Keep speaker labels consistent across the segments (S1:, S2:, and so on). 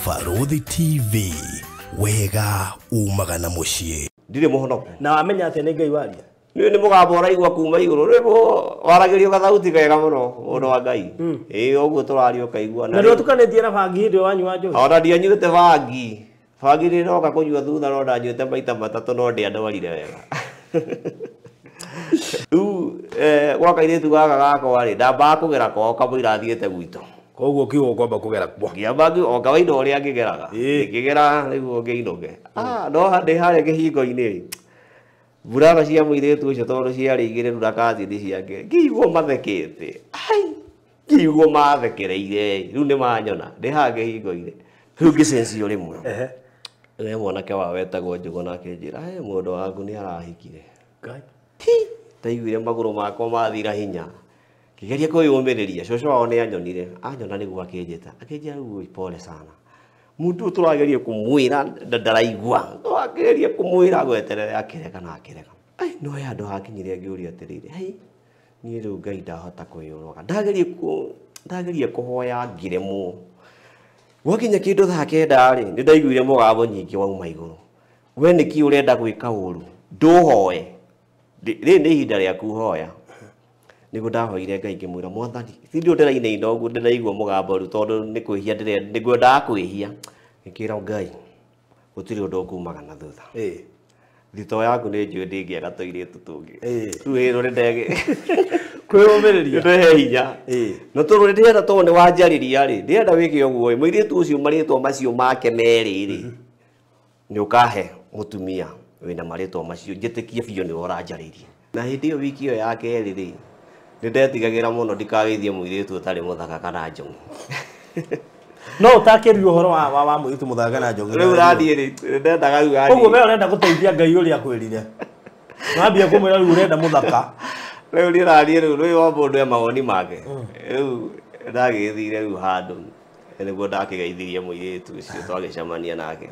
S1: Barothi TV, wega umagana muciĩ.
S2: Ndire muhonoku.
S3: Na wamenya atĩ nĩ Ngai waria.
S2: Nĩ mũgambo ũraigua kuma igũrũ. Rĩmbo waragĩrio gathauti kega mũno mũndũ wa Ngai. Ũguo tũrario kaigua.
S3: Na ndio tukanĩtie na bangi hĩndĩ wanyua njohi.
S2: Ona ndianyuĩte bangi. Bangi nĩroka kũnyua thutha no ndanyuĩte maita matatũ no ndĩandwarire wega. Gwa kairĩtu gaka gakwa rĩ ndambaga kũgera kwao kamũira athiĩte gwitũ.
S3: Koguo kiugo kwamba kũgera kwa.
S2: Ngĩamba o kawaida ũrĩa ngĩgeraga. Ngĩgera nĩguo ngĩinũke. No ndĩ harĩa kĩhingo-inĩ burana cia mũirĩtu ũcio tondũ ciarĩ igĩrĩ ndakathini ciake ngĩiguo mathekete. Ngĩiguo mathekereire rĩu nĩ manyona ndĩ haha kĩhingo-inĩ. Rĩu ngĩcencio rĩmwe. We mwanake wa wetagwo Njũgũ nake njĩra mũndũ waku nĩ arahikire.
S3: Ngai.
S2: Ndaiguire magũrũ makwa mathira hinya. Ngĩgeria kwĩyũmĩrĩria cũcũ wao nĩ anyonire. Anyona nĩguo akĩnjĩta. Akĩnjĩra rĩu pole sana. Mũndũ tũrageria kũmwĩra ndaraigua. Tũrageria kũmwĩra gweterere akĩrega na akĩrega. No andũ hakinyire ngĩũria atĩrĩrĩ. Niĩ rĩu Ngai ndahota kwĩyũraga. Ndageria kũhoya ngĩremwo. Gwakinya kĩndũ thaa kenda rĩ nĩ ndaiguire mũgambo nyingĩ wauma igũrũ. We nĩkĩ ũrenda gwĩka ũru? Ndũhoe. Rĩrĩ nĩ ihinda rĩaku hoya. Nĩguo ndahoire Ngai ngĩmwĩra Mwathani ti ndĩrainaina ũguo ndĩraigua mũgambo rĩu tondũ nĩ kwĩhia nĩngwendaga kwĩhia. Ngĩkĩra Ngai gũtirĩ ũndũ ũkumaga na thutha. Thito yaku nĩ njũĩ ndĩngĩaga tũirĩtu tũngĩ. Rĩu rĩ ndege
S3: kwĩyũmĩrĩria
S2: ndĩhe hinya. No tondũ ndĩrenda tondũ nĩ wanjarĩria rĩ ndĩrenda wĩke ũguo mũirĩtu ũcio marĩtwa macio make merĩ rĩ nĩ ũkahe mũtumia wĩna marĩtwa macio njĩtĩkie biũ nĩ ũranjarĩirie. Na hĩndĩ ĩyo wiki ĩyo ya kerĩ rĩ nĩ ndetigagĩra mũno ndikageithie mũirĩtu ũtarĩ mũthaka kana njogu.
S3: No ũtakĩrio ũhoro wa mũirĩtu mũthaka kana njogu.
S2: Rĩu ũrathiĩ rĩ ndendaga rĩu athiĩ.
S3: Ũguo we ũrenda gũteithia Ngai ũrĩa akwĩrire. Wambia kũmwĩra rĩu ũrenda mũthaka.
S2: Rĩu nĩ ũrathiĩ rĩu o mũndũ e mawoni make. Rĩu ndagĩthire rĩu handũ nĩguo ndakĩgeithirie mũirĩtu ũcio twagĩcemania nake.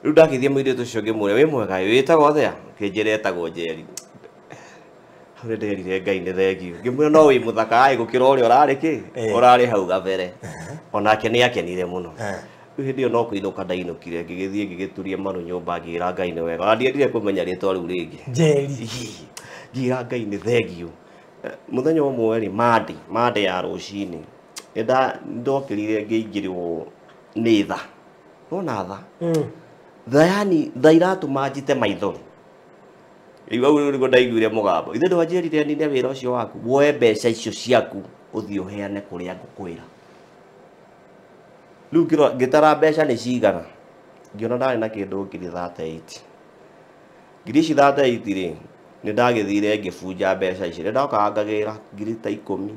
S2: Rĩu ndakĩithia mũirĩtu ũcio ngĩmwĩra wĩ mwega wĩtagwo athĩa? Akĩnjĩra etagwo Njeri. Hau nderire Ngai nĩ thengiũ. Ngĩmwĩra no wĩ mũthaka gũkĩra ũrĩa ũrarĩ kĩ ũrarĩ hau gabere. Onake nĩ akenire mũno. Rĩu hĩndĩ ĩyo no kũinũka ndainũkire ngĩgĩthiĩ ngĩgĩturia maru nyũmba ngĩra Ngai nĩ wega. Na ndiendire kũmenya rĩtwa rĩu rĩngĩ.
S3: Njeri.
S2: Ngĩra Ngai nĩ thengiũ. Mũthenya ũmwe rĩ mande ya rũcinĩ ndokĩrire ngĩingĩrĩrwo nĩ tha. Wona tha? Tha yani tha iratũma njite maithori. Rĩu hau nĩguo ndaiguire mũgambo. Ithe ndwanjĩrire nine wĩra ũcio waku woe mbeca icio ciaku ũthiĩ ũheane kũrĩa ngũkwĩra. Rĩu ngĩtara mbeca nĩ cigana. Ngĩona ndarĩ na kĩndũ ngiri 38. Ngiri ici 38 rĩ nĩ ndagĩthire ngĩbunja mbeca ici. Nĩndokaga ngagĩra ngiri ta 10.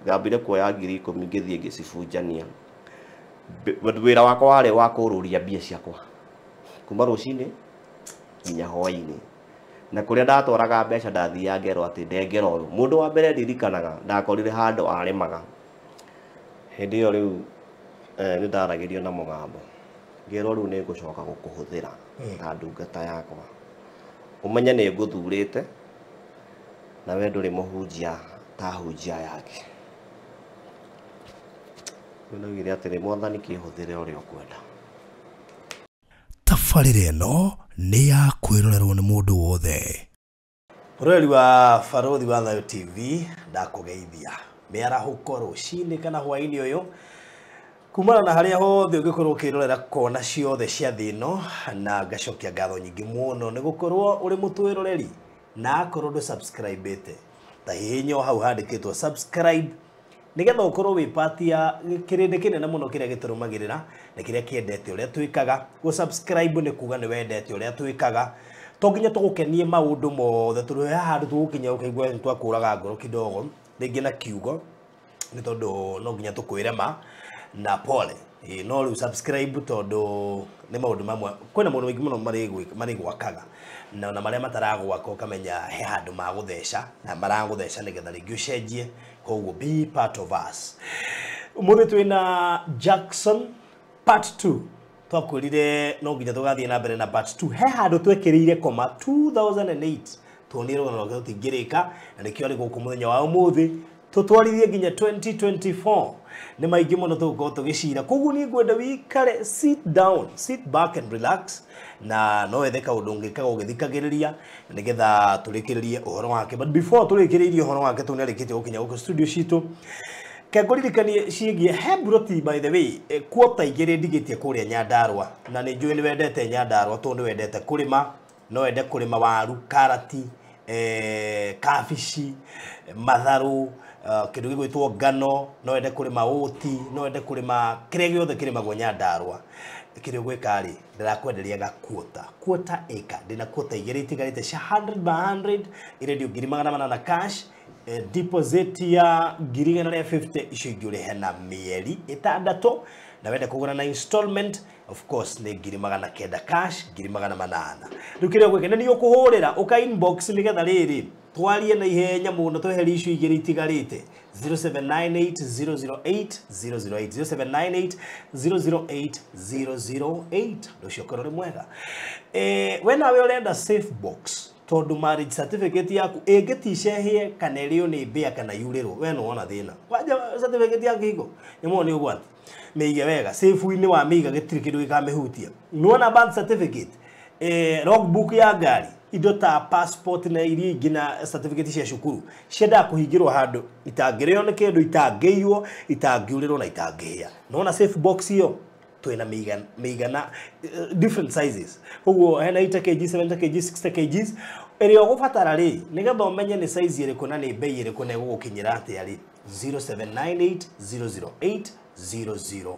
S2: Ngambire kuoya ngiri 10 ngĩthiĩ ngĩcibunjania. Wĩra wakwa warĩ wa kũrũria mbia ciakwa kuma rũcinĩ nginya hwaĩ-inĩ. Na kũrĩa ndatwaraga mbeca ndathiaga ngerwo atĩ ndengera ũyũ. Mũndũ wa mbere ndirikanaga ndakorire handũ arĩmaga. Hĩndĩ ĩyo rĩu nĩ ndaragĩrio na mũgambo. Ngerwo rĩu nĩ ngũcoka gũkũhũthĩra ta ndungata yakwa. Ũmenye nĩ ngũthurĩte na we ndũrĩ mũhunjia ta hunjia yake. Nĩndaugire atĩrĩ Mwathani kĩhũthĩre ũrĩa ũkwenda.
S1: Tabarĩra ĩno nĩ ya kwĩrorerwo nĩ mũndũ wothe.
S3: Mũroreri wa Barothi wa Thayũ TV ndakũgeithia mĩarahũko rũcinĩ kana hwaĩ-inĩ ũyũ kumana na harĩa hothe ũngĩkorwo ũkĩrorera kona ciothe cia thĩ ĩno na ngacokia ngatho nyingĩ mũno nĩ gũkorwo ũrĩ mũtwĩroreri na akorwo ndũ-subscribe-ĩte ta hihinya o hau handĩkĩtwo subscribe nĩgetha ũkorwo wĩ part ya kĩrĩndĩ kĩnene mũno kĩrĩa gĩtũrũmagĩrĩra na kĩrĩa kĩendete ũrĩa twĩkaga. Gũ-subscribe nĩ kuga nĩ wendete ũrĩa twĩkaga. To nginya tũgũkenie maũndũ mothe tondũ haha tũgũkinya ũkaigua nĩ twakũraga ngoro kidogo rĩngĩ na kiugo nĩ tondũ no nginya tũkwĩrema na pole. No rĩu subscribe tondũ nĩ maũndũ mamwe kwĩna maũndũ maingĩ mũno marĩ gwakaga na marĩa mataragwaka ũkamenya he handũ magũtheca na maragũtheca nĩgetha rĩngĩ ũcenjie. Koguo be part of us. Ũmũthĩ twĩna Jackson part 2. Twakwĩrire no nginya tũgathiĩ na mbere na part 2. He handũ twekĩrĩire koma 2008 tuonire rũgano rwake tũtingĩrĩka na nĩkĩo arĩ gũkũ mũthenya wa ũmũthĩ tutwarithie nginya 2024 nĩ maingĩ mũno tũgũkorwo tũgĩcira koguo niĩ ngwenda wĩikare sit back and relax na no wethe kaũndũ ũngĩkaga ũgĩthikagĩrĩria nĩgetha tũrĩkĩrĩrie ũhoro wake but before tũrĩkĩrĩirie ũhoro wake tũnĩarĩkĩtie gũkinya gũkũ studio citũ kengũririkanie ciĩgiĩ Hebroti by the way kuota igĩrĩ ndigĩtie kũrĩa Nyandarua na nĩ njũĩ nĩ wendete Nyandarua tondũ nĩ wendete kũrĩma no wende kũrĩma waru karati kabici matharũ kĩndũ gĩgwĩtwo ngano no wende kũrĩma ũti no wende kũrĩma kĩrĩa gĩothe kĩrĩmagwo Nyandarua kĩrĩa ũgwĩka rĩ ndĩrakwenderia gakuota acre ndĩna kuota igĩrĩ itigarĩte cia 100 by 100 irendio 800 na cash deposit ya 150 icio ingĩũrĩhe na mĩeri 6 na wende kũgũra na installment of course nĩ 900 cash 800 rĩu kĩrĩa ũgwĩka nĩ ũkũhũrĩra ũka inbox nĩgetha rĩrĩ twarie na ihenya mũno tweherie icio igĩrĩ itigarĩte 0798 008 rũcio korwo rĩ mwega we nawe ũrenda safe box tondũ marriage certificate yaku ĩngĩticehie kana ĩrĩo nĩ mbĩa kana yurĩrwo we no wona thĩna wanja certificate yaku hingo nĩmuo nĩ ũgwati mĩige wega safe-inĩ wa mĩiga gĩtirĩ kĩndũ gĩkamĩhutia nĩwona birth certificate logbook ya ngari indo ta passport na iria ingĩ na certificate cia cukuru ciendaga kũhingĩrwo handũ itangĩrĩo nĩ kĩndũ itangĩiywo itangĩurĩrwo na itangĩhĩa nĩwona safe box ĩyo twĩna mĩigana different sizes koguo hena 8 kg 7 kg 60 kg ĩrĩa ũgũbatara rĩ nĩgetha ũmenye nĩ size ĩrĩkũ na nĩ bei ĩrĩkũ na ĩgũgũkinyĩra atĩa rĩ 0798 008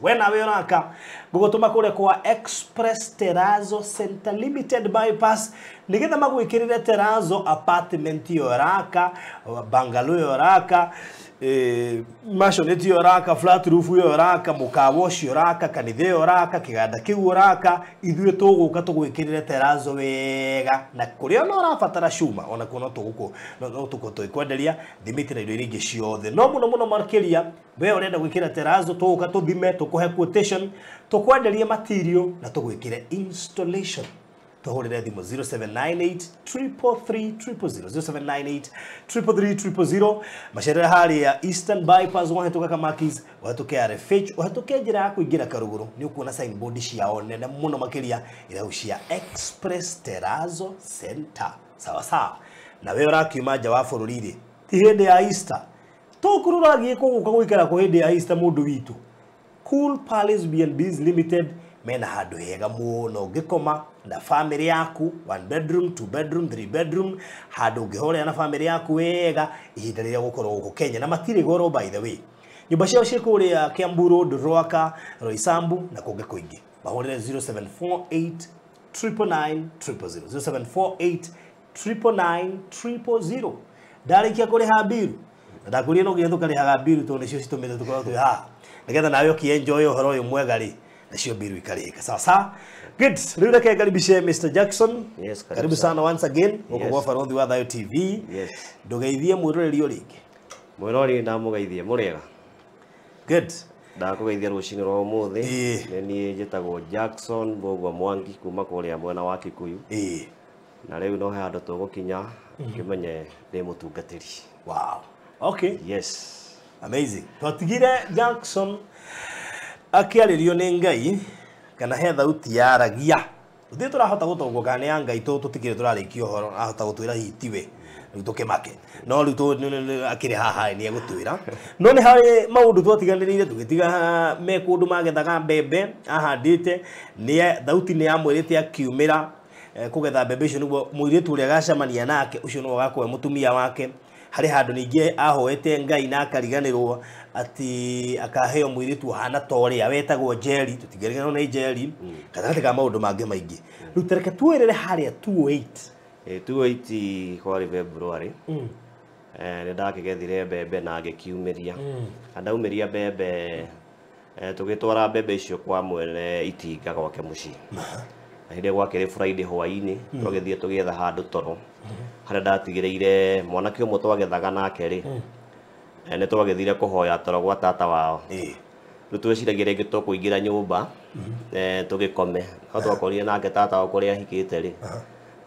S3: wena we oraka gũgũtũma kũrĩa kwa Express Terrazzo Center Limited bypass nĩgetha magwĩkĩrĩre Terrazzo apartment yoraka bungalow yoraka mansionette yoraka flat roof yoraka mũkawa yoraka kanitha yoraka kĩganda kĩu yoraka ithuĩ tũgũka tũgwĩkĩrĩre Terrazzo wega na kũrĩa no ũrabatara cuma ona kuo no tũkwenderia thimiti na indo iria ingĩ ciothe no mũno makĩria we ũrenda gwĩkĩra Terrazzo tũgũka tũthime tũkũhe quotation tũkwenderie material na tũgwĩkĩre installation tuhurire thimo 0798 333 079 macerera hari ya Eastern Bypass wahituka Kamakis wahituke RFH wahituke njira ya kuingira Karuguru ni ukuona signboard ciao nene muno makiria iraucia Express Terrazzo Center sawa na we urakiuma nja wa bururi ri ti hindi ya Easter tukururagie kuguka gwikara ku hindi ya Easter mundu witu Cool Palace B&Bs Limited mena handu hega muno ngikoma na family yaku 1 bedroom 2 bedroom 3 bedroom handu ngihorera na family yaku wega ihinda rĩrĩa gũkorwo gũkũ Kenya na matirĩ goro by the way nyumba ciao ciĩkũrĩa Kiambu Road Ruaka Roysambu na kũngĩ kũingĩ mahũrĩre 0748 999 0748 ndarĩkia kũrĩha bill ndakurie no gĩthu karĩhaga bill tondũ nĩcio citumĩte tukorwo twĩ haha nĩgetha nawe ũkĩenjoy ũhoro ũyũ mwega rĩ nacio bill ikarĩka sawa good rĩu reke ngaribishe Mr. Jackson
S2: yes
S3: karibu sana once again gũkũ gwa Farodhi wa Thayo TV
S2: yes
S3: ndũgeithie mwĩrorerio rĩngĩ
S2: mwĩrori ndamugeithie mũrĩega
S3: good
S2: ndakũgeithia rũcinĩ rwa ũmũthĩ nĩ njĩtagwo Jackson Mbũgua Mwangi kuma kũrĩa mwena wa Kikuyu na rĩu no handũ tũgũkinya ngĩmenye ndĩ mũtungatĩri
S3: wow okay
S2: yes
S3: amazing twatigire Jackson akĩarĩrio nĩ Ngai kana he thauti yaragia ũthĩ tũrahota gũtongo kana ya Ngai tũtikire tũrarĩkia ũhoro ahota gũtwĩra hitiwe rĩu tũkĩmake no rĩu akĩrĩ haha nĩ egũtwĩra no nĩ harĩ maũndũ twatiganĩrĩire tũgĩtiga me kũndũ magethaga mbembe ahandĩte nĩ thauti nĩ yamwĩrĩte akiumĩra kũgetha mbembe icio nĩguo mũirĩtu ũrĩa agacemania nake ũcio no agakorwo mũtumia wake hari handu ningi ahoete Ngai na akariganirwo ati akaheo mwiritu hana toria wetagwo Jerry tutigerigano na Jerry gatagatĩ ka maundu mangĩ maingĩ rĩu tereke tuerere haria
S2: 280 kwari February nĩ ndakĩgethire mbembe na ngĩkiumĩria andaumiria mbembe tũgĩtwara mbembe icio kwa mwene itinga gwake mũciĩ hĩndĩ gwakĩrĩ Friday hwaĩ-inĩ tũgĩthiĩ tũgĩetha handũ toro harĩa ndatigĩrĩire mwanake ũmwe twagethaga nake rĩ nĩ twagĩthire kũhoya toro gwa tata wao rĩu twĩciragia rĩngĩ tũkũingĩra nyũmba tũgĩkome no twakorire nake tata wao kũrĩa ahikĩte rĩ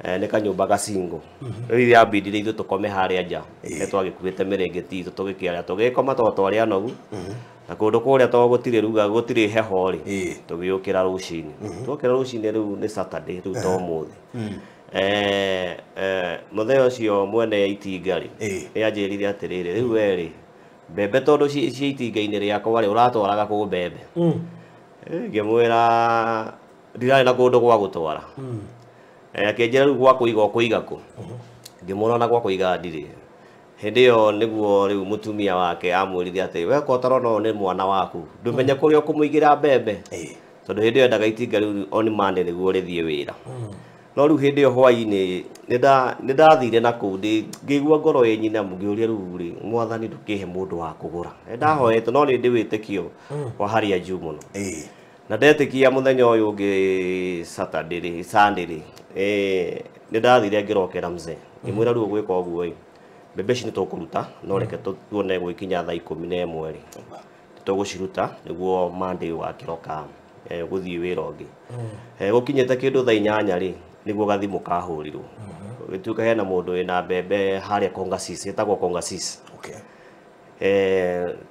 S2: nĩ kanyũmba gacingo rĩu yambindire ithuĩ tũkome harĩa nja nĩ twagĩkuĩte mĩrĩngĩti itũ tũgĩkĩarĩa tũgĩkoma twarĩ anogu na kũndũ kũrĩa to gũtirĩ ruga gũtirĩ heho rĩ tũgĩũkĩra rũcinĩ twokĩra rũcinĩ rĩu nĩ Saturday rĩu to mũthĩ mũthenya ũcio mwene itinga rĩ nĩanjĩrire atĩrĩrĩ rĩu we rĩ mbembe tondũ cia itinga-inĩ rĩakwa rĩ ũratwaraga kũ mbembe ngĩmwĩra ndirarĩ na kũndũ gwa gũtwara akĩnjĩra rĩu gwa kũiga ũkũiga kũ ngĩmwĩra ona gwa kũiga ndirĩ hĩndĩ ĩyo nĩguo rĩu mũtumia wake amwĩrire atĩ we ko ũtarona ũyũ nĩ mwana waku ndũmenye kũrĩa ũkũmũigĩra mbembe tondũ hĩndĩ ĩyo endaga itinga rĩu on Monday nĩguo rĩthiĩ wĩra no rĩu hĩndĩ ĩyo hwaĩ-inĩ nĩndathire na kũu ngĩigua ngoro ĩnyinamu ngĩũria rĩu rĩ mwathani ndũkĩhe mũndũ wa kũgũra ndahoete no nĩ ndĩ wĩtĩkio wa harĩa juu mũno na ndetĩkia mũthenya ũyũ ũngĩ Sunday nĩndathire ngĩrokera mzee ngĩmwĩra rĩu ũgwĩka ũguo ĩ mbembe ici nĩtũkũruta no reke tuone gũkinya thaa 11 rĩ tũgũciruta nĩguo Monday wakĩroka gũthiĩ wĩra ũngĩ gũkinyĩte kĩndũ thaa 8 rĩ nĩguo gathimũ kahũrirwo gĩtuĩka hena mũndũ wĩna mbembe harĩa Kongasis ĩtagwo Kongasis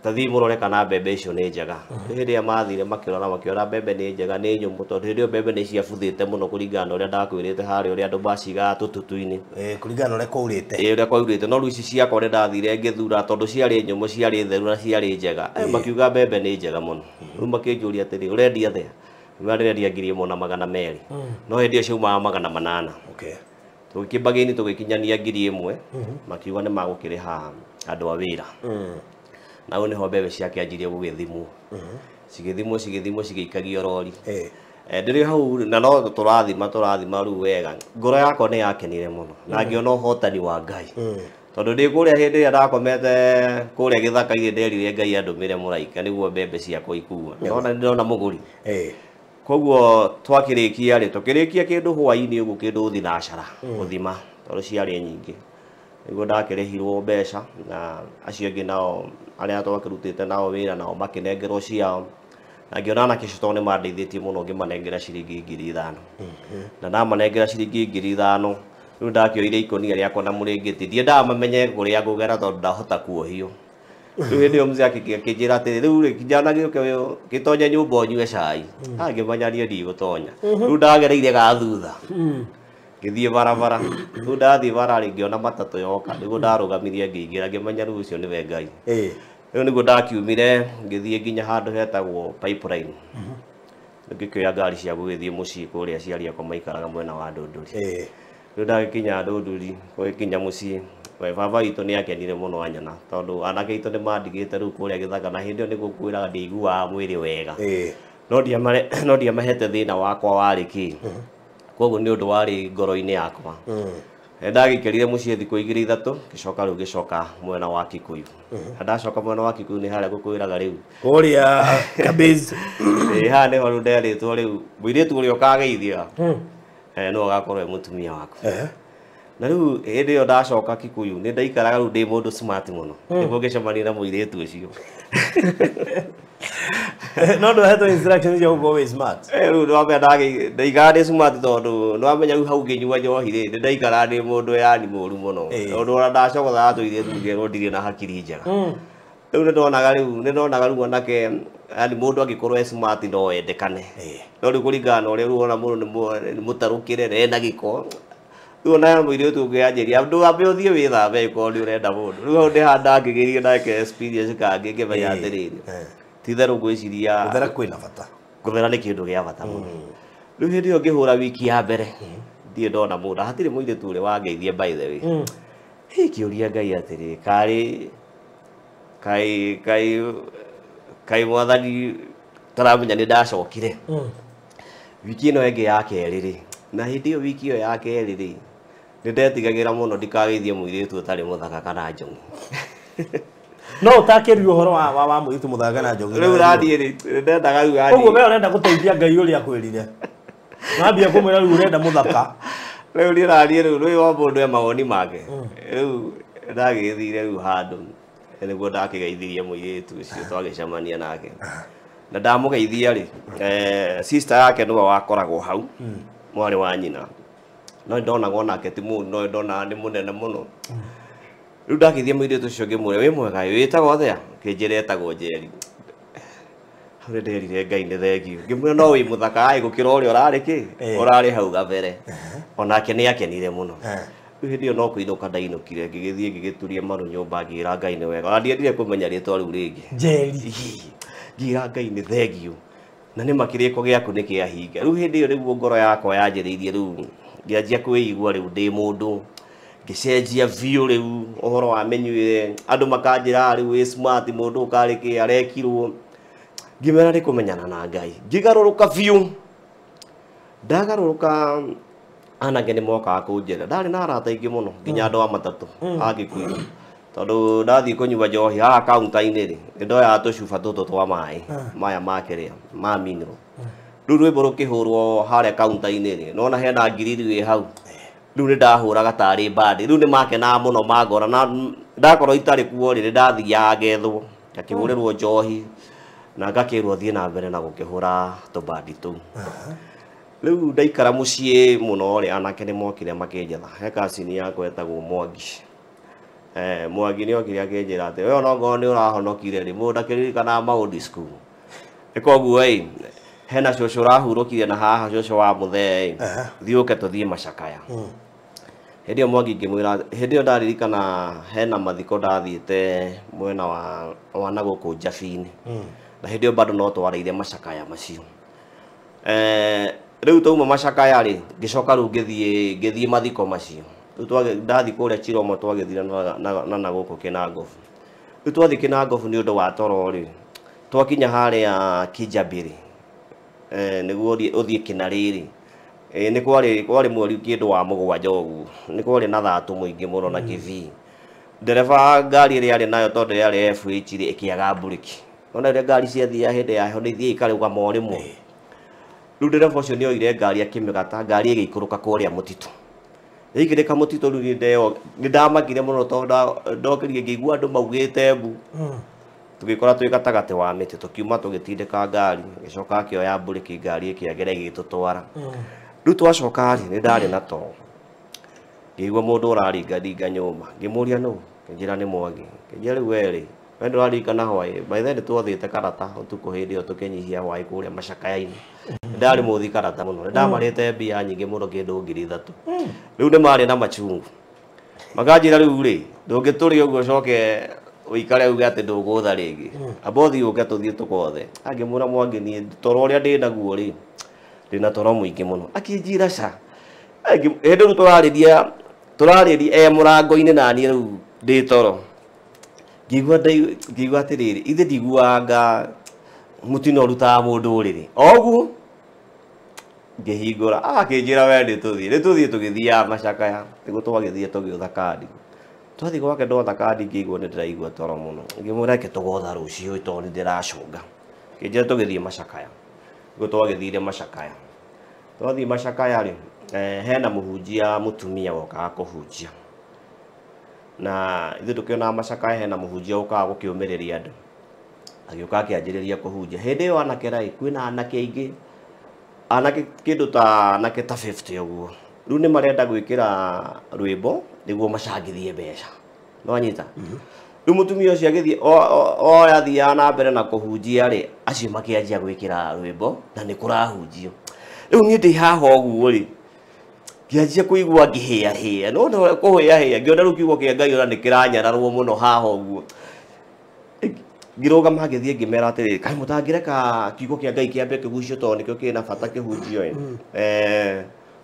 S2: tathi mũrore kana mbembe icio nĩ njega hĩndĩ ĩrĩa mathire makĩrora mbembe nĩ njega nĩ nyũmũ tondũ hĩndĩ ĩyo mbembe nĩ ciabuthĩte mũno kũringana na ũrĩa ndakwĩrĩte harĩa ũrĩa andũ macigaga tũtutu-inĩ
S3: kũringana na ũrĩa kwaurĩte
S2: ũrĩa kwaurĩte no rĩu ici ciakwa nĩ ndathire ngĩthura tondũ ciarĩ nyũmũ ciarĩ theru na ciarĩ njega makiuga mbembe nĩ njega mũno rĩu makĩnjũria atĩrĩ ũrendia thĩa nĩndendia 1,200 no hĩndĩ ĩyo ciaumaga 800 tũgĩkĩmbagĩni tũgĩkinyania 1,000 makiuga nĩ magũkĩrĩha andũ a wĩra na ũũ nĩho mbembe ciakĩanjirie gũgĩthimwo cigĩthimwo cigĩikagio rori ndĩrĩ hau na no tũrathima rĩu wega ngoro yakwa nĩ yakenire mũno na ngĩona ũhotani wa Ngai tondũ ndĩ kũrĩa hĩndĩ ĩrĩa ndakomete kũrĩa gĩthaka-inĩ nderire Ngai andũmĩre mũraika nĩguo mbembe ciakwa ikua nĩrona ndĩrona mũgũri koguo twakĩrĩkia rĩ tũkĩrĩkia kĩndũ hwaĩ-inĩ ũguo kĩndũ thinacara gũthima tondũ ciarĩ nyingĩ nĩguo ndakĩrĩhirwo mbeca na acio angĩ nao arĩa twakĩrutĩte nao wĩra nao makĩnengerwo ciao na ngĩona anake acio tondũ nĩmandeithĩtie mũno ngĩmanengera ciringi 5,000 na ndamanengera ciringi 5,000 rĩu ndakĩoire ikonia rĩakwa na mũrĩngĩti ndiendaga mamenye kũrĩa ngũgera tondũ ndahota kuohio rĩu hĩndĩ ĩyo mzee akĩnjĩra atĩrĩ rĩu rĩ kijana gĩũke gĩtonye nyũmba ũnyue cai ngĩmenya niĩ ndigũtonya rĩu ndagereire gathutha ngĩthiĩ barabara rĩu ndathiĩ bara rĩ ngĩona matatũ yoka nĩguo ndarũgamirie ngĩingĩra ngĩmenya rĩu ũcio nĩwe Ngai rĩu nĩguo ndakiumire ngĩthiĩ nginya handũ hetagwo Pipeline ngĩkĩoya ngari cia gũgĩthiĩ mũciĩ kũrĩa aciari akwa maikaraga mwena wa Ndũndũri rĩu ndagĩkinya Ndũndũri gũgĩkinya mũciĩ baba witũ nĩakenire mũno anyona tondũ anake aitũ nĩmandigĩte rĩu kũrĩa gĩthaka na hĩndĩ ĩyo nĩguo kwĩraga ndĩiguaga mwĩrĩ wega no ndiamahete thĩna wakwa warĩ kĩ koguo nĩ ũndũ warĩ ngoro-inĩ yakwa ndagĩikarire mũciĩ thikũ 2-3 ngĩcoka rĩu ngĩcoka mwena wa Kikuyu na ndacoka mwena wa Kikuyu nĩ harĩa ngũkwĩraga rĩu
S3: kũrĩa Kabezi
S2: haha nĩho rĩu nderĩtwo rĩu mũirĩtu ũrĩa ũkageithia no agakorwo e mũtumia waku na rĩu hĩndĩ ĩyo ndacoka Kikuyu nĩ ndaikaraga rĩu ndĩ mũndũ smart mũno nĩguo ngĩcemania na mũirĩtu ũcio
S3: no ndũhetwo instructions cia gũkorwo wĩ smart
S2: rĩu ndamenya ndaikara ndĩ smart tondũ nĩwamenya rĩu hau ngĩnyua njohi rĩ nĩ ndaikara ndĩ mũndũ yani mũru mũno tondũ ona ndacogothaga tũirĩtu ngerwo ndirĩ na hakiri njega rĩu nĩndonaga rĩu anake yani mũndũ angĩkorwo e smart no endekane no rĩu kũringana na ũrĩa rĩu ona mũndũ nĩ mũtarũkĩre na ena gĩko rĩu ona mũirĩtu ũngĩ yanjĩria ndũgambe ũthiĩ wĩthambe angĩkorwo nĩ ũrenda mũndũ rĩu hau ndĩhanda ngĩgeria nake experience kangĩ ngĩmenya atĩrĩrĩ ti-itherũ ngwĩciria
S3: gũthera kwĩna bata
S2: gũthera nĩ kĩndũ gĩa bata mũno rĩu hĩndĩ ĩyo ngĩhũra wiki ya mbere ndirĩ ndona mũndũ hatirĩ mũirĩtu ũrĩa wangeithia by the way kĩũria Ngai atĩrĩ kaĩ mwathani taramenya nĩ ndacokire wiki ĩno ĩngĩ ya kerĩ rĩ na hĩndĩ ĩyo wiki ĩyo ya kerĩ rĩ nĩ ndetigagĩra mũno ndikageithie mũirĩtu ũtarĩ mũthaka kana njogu
S3: no ũtakĩrirwo ũhoro wa mũirĩtu mũthaka kana njogu
S2: rĩu rathiĩ rĩ ndendaga rĩu gathiĩ
S3: ũguo we ũrenda gũteithia Ngai ũrĩa akwĩrire wambia kũmwĩra rĩu ũrenda mũthaka
S2: rĩu niĩ rathiĩ rĩu rĩu o mũndũ e mawoni make rĩu ndagĩthire rĩu handũ nĩguo ndakĩgeithirie mũirĩtu ũcio twagĩcemania nake na ndamũgeithia rĩ sister yake nĩwe wakoragwo hau mwarĩ wa nyina no ndona ngonake ti mundu no ndona ni munene muno riu ndakithie mwire tucio ngimure wi mwega witagwo athia kinjire etagwo Njeri hau nderire Ngai ni thengio ngimwira no wi muthaka ai gukira uria urari ki urari hau gabere onake ni akenire muno riu hindi no kuinuka ndainukire ngigithie ngigituria maru nyumba ngira Ngai ni wega na ndiendire kumenya ritwa riu ringi
S3: Njeri
S2: ngira Ngai ni thengio na ni makiriko giaku ni kiahinga riu hindi iyo niguo ngoro yakwa yanjiriirie riu ngianjia kwĩigua riu ndi mundu ngicenjia biũ riu uhoro wa menyuire andu makanjira riu wi smart mundu ukari ki arekirwo ngimera ni kumenyana na Ngai ngigaruruka biũ ndagaruruka anake ni mokaga kunjera ndari na arata ingi muno nginya andu a matatu agikuyu tondu ndathii kunyua njohi haha kaunta-ini ri ndoya tucuba tutu twa mai maya makiria ma mineral riu rwimbo rukihurwo haria kaunta-ini ri nona hena ngiriri wi hau riu ni ndahuraga tari bandi riu ni makenaga muno mangora na ndakorwo itari kuo ri ndathiaga ngethwo ngakihurirwo njohi na ngakirwo thie na mbere na gukihura tubandi tuu riu ndaikara mucii muno ri anake ni mokire makinjetha he kasini yakwa etagwo Mwangi Mwangi ni okire akinjira ati we onongorwo ni urahonokire ri mundu akiririkana maũndũ school ikoguo hena cucu urahurũkire na haha cucu wa muthee thiũke tuthie macakaya hindi iyo Mwangi ngimwira hindi iyo ndaririkana hena mathiko ndathiĩte mwena wa na gũkũ Njabini na hindi iyo bado no twareire macakaya macio riu tauma macakaya ri ngicoka riu ngithie mathiko macio riu ndathi kuria Chiromo twagithire na gũkũ Kinangofu riu twathi Kinangofu ni ũndũ wa toro ri twakinya haria Kinjabiri niguo uthie Kinariri ni kwari mweri kindu wa mugwanja uguo ni kwari na thatu muingi muno na kivi ndereba ngari ria ari nayo tondu yari FH ri ikiaga buriki ona ria ngari ciathia hindi yaho ni thie ikariuga morimwe riu ndereba ucio ni oire ngari akimigata ngari igikuruka kuria mutitu ikirika mutitu riu ni ndamakire muno tondu ndokirige ngigua andu maugite mbu tugikora twi gatagati wa miti tukiuma tugitindika ngari gicoka akioya buriki ngari ikiagera igitutwara riu twacoka ri ni ndari na toro ngigua mundu uraringa nyumba ngimuria no njira ni Mwangi njira riu weri we nduraririkana hwai by then twathite karata utuku hindi iyo tukinyihia hwai kuria macakaya-ini ndari muthi karata muno ndamarite mbia nyingi muno kindu 3,000 riu ni mari na machungu makanjira riu ri ndungituria uguo coke uikare uge ati ndugutha ringi abothi uke tuthie tukothe angimura Mwangi ni toro uria ndi naguo ri ndina toro muingi muno akinjira ca hindi riu turariria murango-ini nani riu ndi toro ngigua atiriri ithe ndiguanga mutino rutaga mundu riri oguo ngihingura akinjira we nituthie tugithiaga macakaya niguo twagithie tugiutha kandi twathi gwake ndotha kandi ngigua ni ndiraigua toro muno ngimwira reke tugotha rucio tondu ni ndiracunga kinjira tugithie macakaya niguo twagithire macakaya twathi macakaya ri hena muhunjia mutumia wokaga kuhunjia na ithu tukionaga macakaya hena muhunjia ukaga gukiumiriria andu agioka akianjiriria kuhunjia hindi iyo anake rai kwina anake aingi anake kindu ta anake ta 50 uguo riu ni marenda gwikira rwimbo niguo macangithie mbeca no anyita riu mutumia ucio agithie oya thia na mbere na kuhunjia ri acio makianjia gwikira rwimbo na ni kurahunjio riu ni ndi haha uguo ri ngianjia kuigua ngihia no kuhia ngiona riu kiugo kia Ngai ona ni kiranyararwo muno haha uguo ngirugama ngithie ngimera atiri kai mutangireka kiugo kia Ngai kiambe kigucio tondu nikio kina bata kihunjio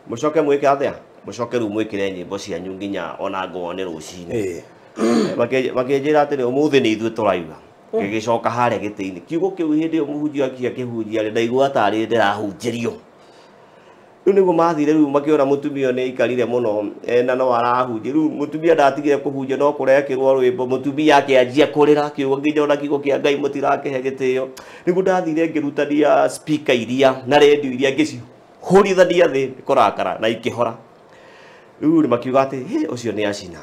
S2: mucoke mwike athia mucoke riu mwikire nyimbo cianyu nginya ona ngone rucini makinjira atiri umuthi ni ithue turaiga gigicoka haria giti-ini kiugo kiu hindi iyo muhunjia kihunjia ri ndaigua tari ndirahunjirio riu niguo mathire riu makiona mutumia ni ikarire muno na no arahunjia riu mutumia ndatigire kuhunjia no kurekirwo rwimbo mutumia akianjia kurira kiugo nginya ona kiugo kia Ngai mutirakihe gitio niguo ndathire ngirutania speaker iria na radio iria ngicihurithania thi kurakara na ikihora riu ni makiuga ati ucio ni acina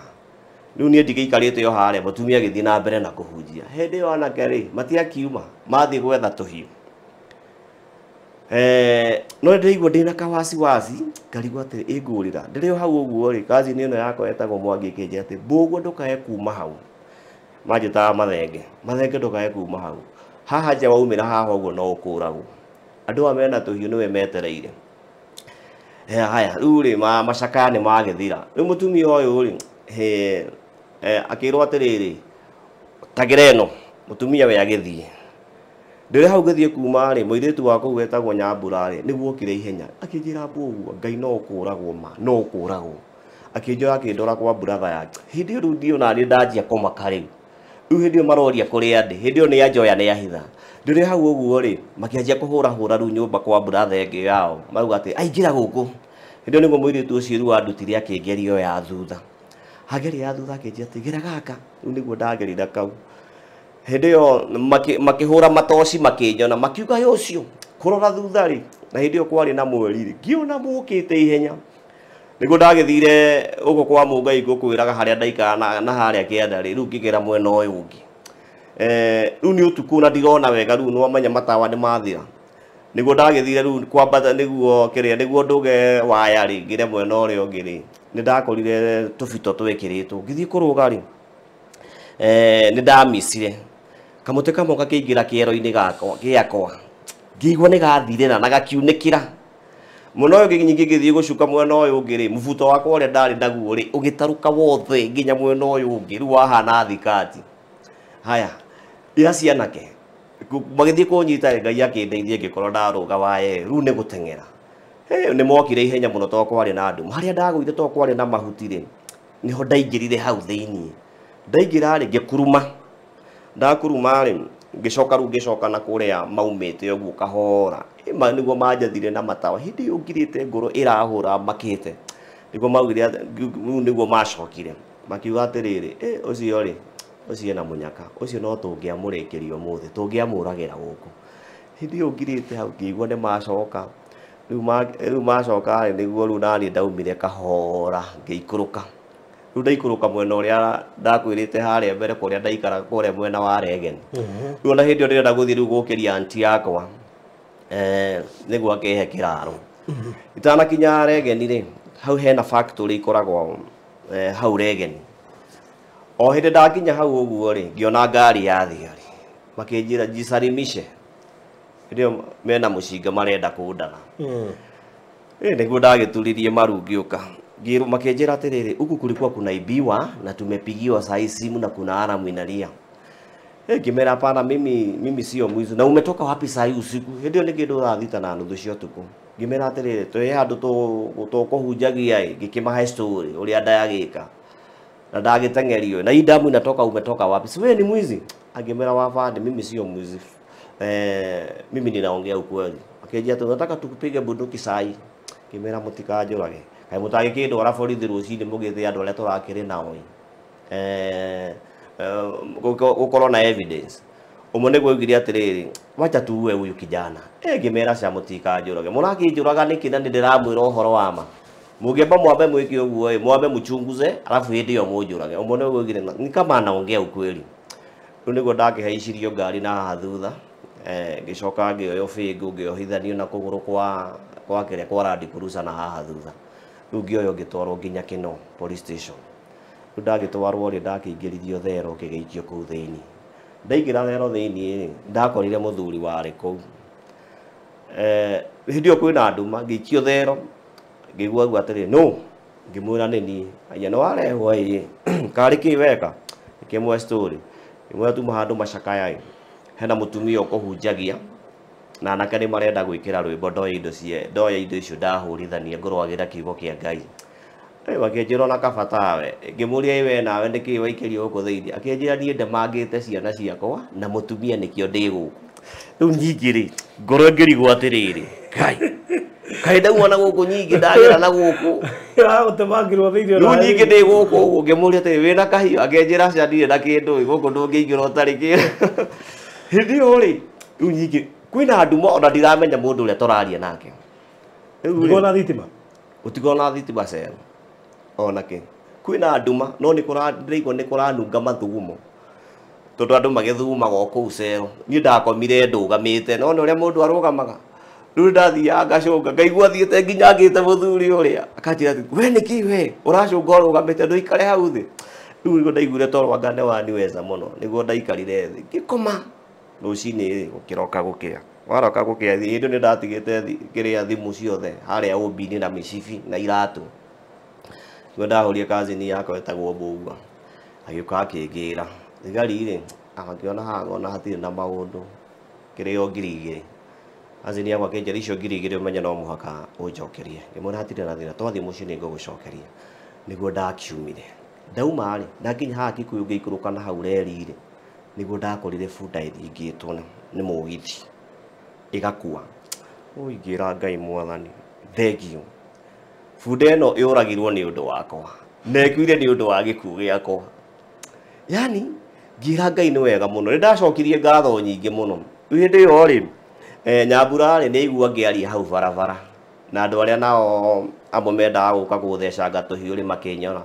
S2: riu nie ndigiikarite yo haria mutumia agithie na mbere na kuhunjia hindi yo anake ri matiakiuma mathie gwetha tuhiu no ndĩraigua ndĩna kawasiwasi ngarigwo atĩ ĩngũrĩra ndĩrĩ o hau ũguo rĩ kazi ĩno yakwa etagwo Mwangi kĩnjĩra atĩ mbũguo ndũkae kuma hau manjĩtaga mathenge ndũkae kuma hau haha nja waumĩra haha ũguo no ũkũragwo andũ aya mena tũhiũ nĩwe metereire haya rĩu rĩ macakaya nĩ magĩthira rĩu mũtumia ũyũ rĩ akĩrwo atĩrĩrĩ tagĩra ĩno mũtumia we agĩthiĩ ndĩrĩ hau gĩthiĩ kuma rĩ mũirĩtu wa kũu wetagwo Nyambura rĩ nĩguo okire ihenya akĩnjĩra mbũguo Ngai no ũkũragwo ma no ũkũragwo akĩnjoya akĩndora kwa brother yake hĩndĩ ĩyo rĩu ndiũ naniĩ ndanjia kũmaka rĩu hĩndĩ ĩyo maroria kũrĩa ndĩ hĩndĩ ĩyo nĩ anjoya nĩ ahitha ndĩrĩ hau ũguo rĩ makĩanjia kũhũra rĩu nyũmba kwa brother ĩngĩ yao mauga atĩ aingĩra gũkũ hĩndĩ ĩyo nĩguo mũirĩtu ũcio rĩu andutire akĩngeria ya thutha hageria ya thutha akĩnjĩra atĩ gera gaka rĩu nĩguo ndagerire kau hĩndĩ ĩyo makĩhũra matoci makĩnyona makiuga ũcio kũrora thutha rĩ na hĩndĩ ĩyo kwarĩ na mweri rĩ ngĩona mũkĩte ihenya nĩguo ndagĩthire ũguo kwa Mũngai ngũkwĩraga harĩa ndaikara na harĩa kĩanda rĩ rĩu ngĩgera mwena ũyũ ũngĩ rĩu nĩ ũtukũ na ndirona wega rĩu no amenya matawa nĩ mathira nĩguo ndagĩthire rĩu kwambata nĩguo kĩrĩa nĩguo ndũge waya rĩ ngĩre mwena ũrĩa ũngĩ rĩ nĩ ndakorire tũbito twĩkĩrĩtwo ngĩthiĩ kũrũga rĩ nĩ ndamicire kamũtĩ kamwe gakĩingĩra kĩero-inĩ gĩakwa ngĩigua nĩ gathirĩra na gakiunĩkĩra mwena ũyũ ũngĩ nyingĩ ngĩthiĩ gũcuka mwena ũyũ ũngĩ rĩ mũbuto wakwa ũrĩa ndarĩ naguo rĩ ũgĩtarũka wothe nginya mwena ũyũ ũngĩ rĩu wahana thikati haya ira cianake magĩthiĩ kũnyita rĩ Ngai akĩndeithia ngĩkorwo ndarũga waya rĩu nĩ gũteng'era nĩ mokire ihenya mũno tondũ kwarĩ na andũ harĩa ndagũire tondũ kwarĩ na mahuti rĩ niho ndaingĩrire hau thĩinĩ ndaingĩra rĩ ngĩkuruma ndakuruma rĩ ngĩcoka na kũrĩa maumĩte ũguo kahora nĩguo manjathire na matawa hĩndĩ ĩyo ngirĩte ngoro ĩrahũra makĩte nĩguo maugire rĩu nĩguo macokire makiuga atĩrĩrĩ ũcio rĩ ũcio na mũnyaka ũcio no tũngĩamũrĩkĩria ũmũthĩ tũngĩamũragĩra gũkũ hĩndĩ ĩyo ngirĩte hau ngĩigua nĩ macoka rĩu macoka rĩ nĩguo rĩu naniĩ ndaumire kahora ngĩikũrũka rĩu ndaikũrũka mwena ũrĩa ndakwĩrĩte harĩa mbere kũrĩa ndaikara kũrĩa mwena wa Regeni rĩu ona hĩndĩ ĩyo ndĩrenda gũthiĩ rĩu gũkĩria anti yakwa nĩguo akĩhe kĩraro itanakinya Regeni rĩ hau hena factory ikoragwo hau Regeni o hĩndĩ ndakinya hau ũguo rĩ ngĩona ngari ya thigari makĩnjĩra jisalimishe hĩndĩ ĩyo mena mũcinga marenda kũndana nĩguo ndagĩturirie maru ngĩũka makĩnjĩra atĩrĩrĩ huku kulikuwa kunaibiwa na tumepigiwa saa hii simu na kuna alamu inalia ngĩmera hapana mimi sio mwizi na umetoka wapi saa hii usiku hĩndĩ ĩyo nĩ kĩndũ thaa thita na nuthu cia ũtukũ ngĩmera atĩrĩrĩ twĩ handũ tũkũhunjagia ngĩkĩmahe story ũrĩa ndagĩka na ndagĩteng'erio na hii damu inatoka umetoka wapi si wewe ni mwizi angĩmera wafande mimi sio mwizi mimi ninaongea ukweli akĩnjĩra tunataka tukupige bunduki saa hii ngĩmera mũtikanjũrage kaĩ mũtagĩkĩndwara borithi rũcinĩ mũgĩthĩ andũ arĩa tũrakĩrĩ nao gũkorwo na evidence ũmwe nĩguo oigire atĩrĩrĩ wacha tuue huyu kijana ngĩmera cia mũtikanjũrage mũrakĩnjũraga nĩkĩ na nĩ ndĩramwĩra ũhoro wa ma mũngĩamba mwambe mwĩke ũguo mwambe mũchunguze alafu hĩndĩ ĩyo mũnjũrage ũmwe nĩguo oigire ni kama anaongea ukweli rĩu nĩguo ndakĩhaicirio ngari na haha thutha ngĩcoka ngĩoywo bĩngũ ngĩohithanio na kũgũrũ kwa kĩrĩa kwa Land Cruiser na haha thutha rĩu ngĩoywo ngĩtwarwo nginya Kinoo police station rĩu ndagĩtwarwo rĩ ndakĩingĩrithio thero ngĩgĩikio kũu thĩinĩ ndaingĩra thero thĩinĩ ndakorire mũthuri warĩ kũu hĩndĩ ĩyo kwĩna nduma ngĩikio thero ngĩigua atĩrĩ no ngĩmwĩra nĩ niĩ aya nĩ warehwo ĩ karĩ kĩ weka kĩmwe story imwe tuma handũ macakaya hena mũtumia ũkũhunjagia na anake nĩ marenda gwĩkĩra rwĩmbo ndoya indo icio ndahũrithania ngũrwagĩra kiugo kĩa Ngai makĩnjĩra ona kaba tawe ngĩmũria we nawe nĩkĩ waikĩrio gũkũ thĩinĩ akĩnjĩra niĩ ndemangĩte ciana ciakwa na mũtumia nĩkĩo ndĩ gũkũ rĩu ningĩ rĩ ngoro ngĩrigwo atĩrĩrĩ kaĩ ndauma na gũkũ nyingĩ ndagera na gũkũ rĩu nyingĩ ndĩ gũkũ ũguo ngĩmũria atĩrĩ wĩna kahiũ akĩnjĩra aca ndirĩ na kĩndũ gũkũ ndũngĩingĩra ũtarĩ kĩndũ hĩndĩ ĩyo rĩ rĩu nyingĩ kwĩna nduma ona ndiramenya mũndũ ũrĩa tũraria nake
S3: Gũtigona thitima
S2: gũtigona thitima cero ona kĩ kwĩna nduma no ndĩraigua nĩ kũranunga mathugumo tondũ andũ magĩthugumaga o kũu cero niĩ ndakomire ndũgamĩte no ũrĩa mũndũ arũgamaga Riu ndathia ngacoka ngaigua thiete nginya ngite muthuri uria akanjira ati we niki we uracunga urugamite nduikare hau thi riu niguo ndaiguire toro ngane wani weza muno niguo ndaikarire thi ngikoma rucini gukiroka gukia waroka gukia hindi ni ndatigite kiria thimu ciothe haria ubini na micibi na iratu niguo ndahuria cousin yakwa etagwo Mbugua agiuka akingira thigari ri akakiona hagona hatire na maundu kirio ngiri azini yakwa kenjera icio ngiri umenya no muhaka unjokerie ngimwira hatire na thina twathie mucii ni ngugucokeria niguo ndakiumire ndauma ri ndakinya haha Kikuyu ngikuruka na hau reri ri niguo ndakorire bunda ithingitwo ni mugithi igakua uingira Ngai mwathani thengio bunda ino iuragirwo ni undu wakwa na ikuire ni undu wa gikuũ giakwa yani ngira Ngai ni wega muno ndacokirie ngatho nyingi muno hindi iyo ri Nyambura ri ni igua ngiaria hau barabara na andu aria nao amwe mendaga guka guthecanga tuhiũ ri makinyona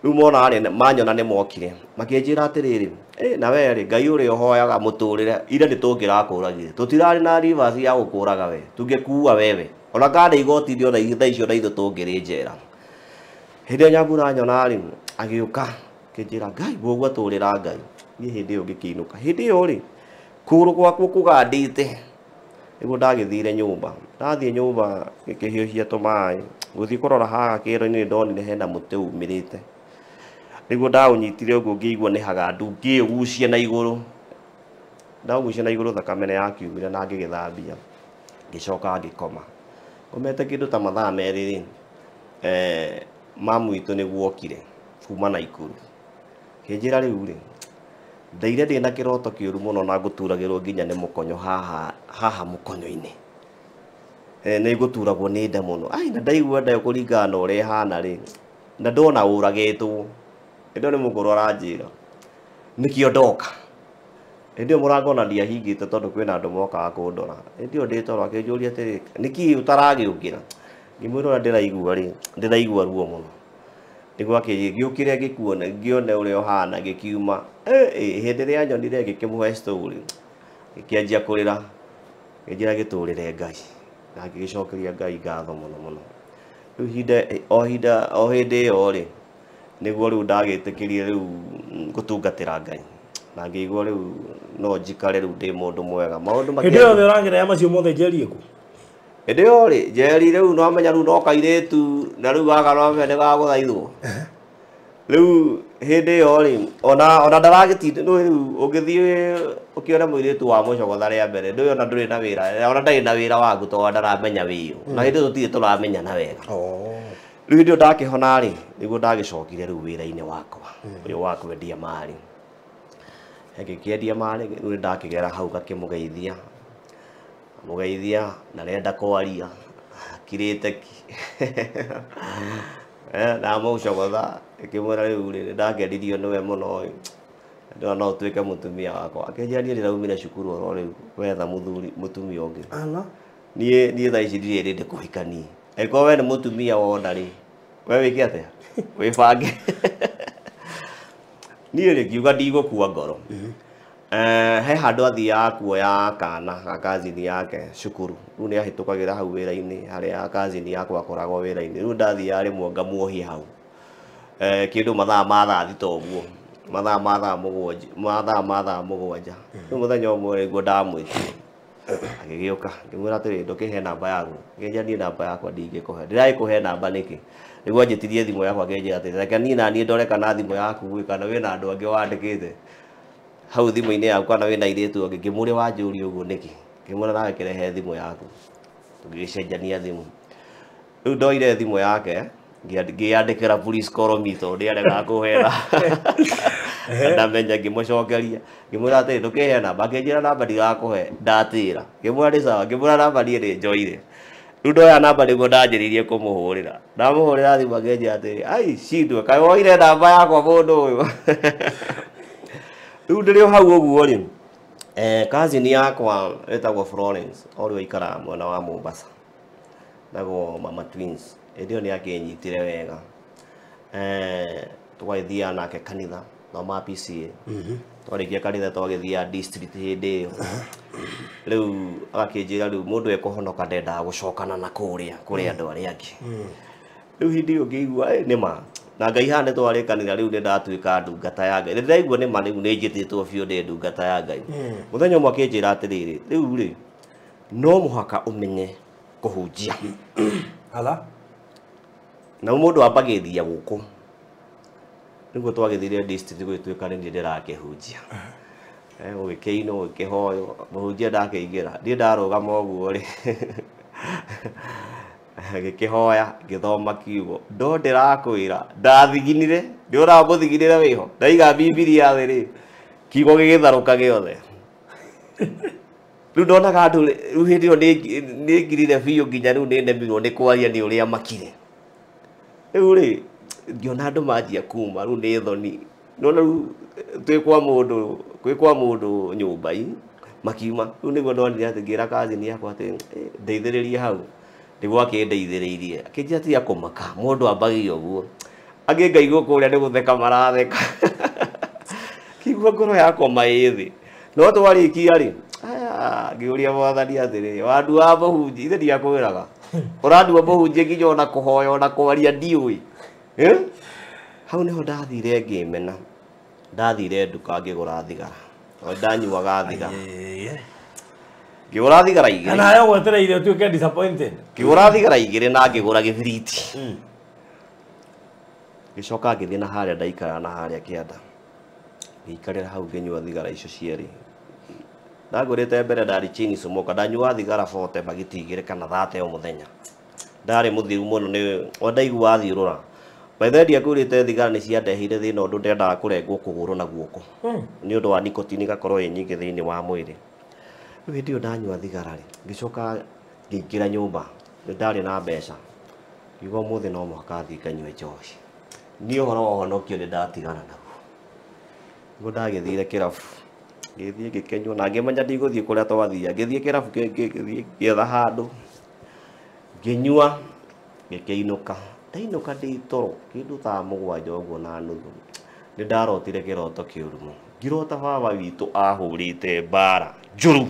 S2: riu mona ri manyona ni mokire makinjira atiriri na we ri Ngai uria uhoyaga muturire ire ni tungirakũragire tutirari na rivers ya gukũraga we tungikuua wewe ona kana igoti ndio na itha icio na ithu tungiri njera hindi Nyambura nyona ri agiuka kinjira Ngai Mbugua turira Ngai ni hindi iyo ngikiinuka hindi iyo ri kũgũrũ gwakwa kũgandĩte niguo ndagithire nyumba ndathie nyumba ngikihiũhia tũmaĩ guthii kurora haha kĩero-inĩ ndonire hena mũtĩ umirĩte niguo ndaũnyitire ũguo ngĩigua nĩ hagandu ngĩũgucia na igũrũ ndaũgucia na igũrũ thakame nĩyakiumire na ngĩgĩthambia ngĩcoka ngĩkoma ngomete kĩndũ ta mathaa merĩ mamu witũ nĩguo okire kuma Naikuru kĩnjĩra rĩu rĩ ndaire ndĩna kĩroto kĩũru mũno na ngũturagĩrwo nginya nĩ mũkonyo haha mũkonyo-inĩ nĩ ngũturagwo nĩ nda mũno ai na ndaigua nda kũringana na ũrĩa ĩhana rĩ na ndona ũragĩtwo ĩndo nĩ mũkũrũ aranjĩra nĩkĩo ndoka hĩndĩ ĩyo mũrangona ndiahingĩte tondũ kwĩna andũ mokaga kũndora hĩndĩ ĩyo ndĩ toro akĩnjũria atĩrĩ nĩkĩ ũtaragĩũkĩra ngĩmwĩra ũrĩa ndĩraigua rĩ ndĩraigua ruo mũno niguo akĩgĩũkĩre ngĩkuone ngĩone ũrĩa ũhana ngĩkiuma hĩndĩ ĩrĩa nyonire ngĩkĩmũhe story ngĩkĩanjia kũrĩra ngĩnjĩra gĩtũrĩre Ngai na ngĩgĩcokeria Ngai ngatho mũno mũno rĩu o hĩndĩ ĩyo rĩ niguo rĩu ndagĩtĩkĩrie rĩu gũtungatĩra Ngai na ngĩigua rĩu no njikare rĩu ndĩ mũndũ mwega maũndũ
S3: hĩndĩ ĩyo ũragerea macio mothe njeri ĩkũ
S2: hĩndĩ ĩyo rĩ njeri rĩu no menya rĩu no kairĩtu na rĩu gaka no menya nĩ gagũthaithwo rĩu hĩndĩ ĩyo rĩ ona ndaragĩtinda rĩu ũngĩthiĩ ũkĩone mũirĩtu wa mũcogotha rĩa mbere ndũĩ ona ndũrĩ na wĩra ona ndarĩ na wĩra waku tondũ ndaramenya wĩyo na hĩndĩ ĩyo tũtirĩ tũramenyana wega rĩu hĩndĩ ĩyo ndakĩhona rĩ nĩguo ndagĩcokire rĩu wĩra-inĩ wakwa ũyũ wa kwendia marĩ ngĩkĩendia marĩ rĩu nĩ ndakĩgera hau ngakĩmũgeithia na renda kwaria kirĩte ki na mũcogotha ngĩmwĩra rĩu nĩ ndangenirio nĩwe mũno ndĩrona no ũtuĩke mũtumia wakwa akĩnjĩra niĩ ndĩraumire cukuru oro rĩu wetha mũtumia ũngĩ niĩ thaa ici ndirĩ ndĩ kũhikania angĩkorwo we nĩ mũtumia wona rĩ we wĩke atĩa wĩbange niĩ rĩ ngiuga ndigũkua ngoro he handũ athiaga kuoya kana ga cousin yake cukuru rĩu nĩ ahĩtũkagĩra hau wĩra-inĩ harĩa cousin yakwa akoragwo wĩra-inĩ rĩu ndathiaga rĩmwe ngamuohia hau kĩndũ mathaa ma thaa thita ũguo mathaa ma thaa mũgwanja rĩu mũthenya ũmwe nĩguo ndamwĩtire agĩgĩũka ngĩmwĩra atĩrĩ ndũkĩhe namba yaku ngĩnjĩra niĩ namba yakwa ndingĩkũhe ndĩragĩkũhe namba nĩkĩ nĩguo anjĩtirie thimũ yakwa ngĩnjĩra atĩrĩ reke niĩ naniĩ ndore kana thimũ yaku gwĩ kana wĩna andũ angĩ wandĩkĩte hau thimũ-inĩ yaku kana wĩna airĩtu angĩ ngĩmũrĩa wanjũria ũguo nĩkĩ ngĩmwĩra nawe kĩrehe thimũ yaku tũgĩcenjania thimũ rĩu ndoire thimũ yake ngĩandĩkĩra police call me tondũ ndĩaregaga kũhera ndamenya ngĩmũcokeria ngĩmwĩra atĩrĩ ndũkĩhe namba akĩnjĩra namba ndigakũhe ndatĩra ngĩmwĩra nĩ sawa ngĩmwĩra namba niĩ nĩ njoire rĩu ndoya namba nĩguo ndanjĩrĩirie kũmũhũrĩra ndamũhũrĩra thimũ akĩnjĩra atĩrĩ ai cindwe kaĩ woire namba yakwa mũndũ ũyũ rĩu ndĩrĩ o hau ũguo rĩ cousin yakwa ĩtagwo Florence o rĩu aikaraga mwena wa Mombasa ndagwo Mama Twins hĩndĩ ĩyo nĩ akĩnyitire wega tũgagĩthiaga nake kanitha no ma PCA twarĩkia kanitha twagĩthiaga district hĩndĩ ĩyo riu akinjira riu mundu ekuhonoka ndenda gucokana na kuria andu aria angi riu hindi ngigua nima na Ngai hane twarikanira riu ndatuika ndungata ya Ngai ndiraigua nima riu ninjititwo biu ndi ndungata ya Ngai muthenya umwe akinjira atiriri riu ri no muhaka umenye kuhunjia
S3: ala
S2: na mundu ambagithia guku niguo twagithire district gwituika ni ndirakihunjia ugikiino ugikihoyo muhunjia ndakiingira ndi ndarugama uguo ri gikihoya githoma kiugo ndo ndirakwira ndathiginire ndi uramuthiginire wiho ndaiga bibilia thi ri kiugo gigitharuka giothe riu ndonaga andu riu hindi io ni ngirire biu nginya riu ni nemirwo ni kwaria ni uria makire riu ri ngiona andu manjia kuma riu ni thoni nona riu twikwa mundu nyumba-i makiuma riu niguo ndonire ati ngira kazini yakwa ati ndeithiririe hau niguo akindeithiriirie akinjira ti akumaka mundu ambagia uguo angi ngaigua kuria ni gutheka maratheka kigua ngoro yakwa maithi no twarikia ri ngiuria mwathani atiri wandu wa muhunji ithe ndiakwiraga urandua muhunji nginya ona kuhoya ona kwaria ndiui hau niho ndathire ngimena ndathire nduka ngigura thigara ndanyuaga thigara ngigura thigara igiri
S3: kana ayo gwetereire utuike disappointed
S2: ngigura thigara igiri na ngigura gibiriti gicoka ngithie na haria ndaikara na haria kianda ngikarira hau nginyua thigara icio cieri ndagurite mbere ndari chini sumoka ndanyua thigara 40 bagiti igiri kana 30 o muthenya ndari muthiru muno ni ndaigua athiurura baithe akurite thigara ni ciandehire thina undu ndendaga kurengwo kuguru na guoko ni undu wa nicotine gakorwo i nyingi thiini wa mwiri riu hindi io ndanyua thigara ri ngicoka ngiingira nyumba ndari na mbeca ngiuga muthi no muhaka thii nganyue njohi ni uhoro wa honokio ni ndatigana naguo niguo ndagithire kirabu ngithie ngikenywo na ngimenya ndiguthie kuria twathia ngithie kirabu ngietha handu nginyua ngikiinuka ndainuka ndi toro kindu ta 7 uguo na nuthu ni ndarotire kiroto kiuru muno ngirota baba witu ahurite bara njuru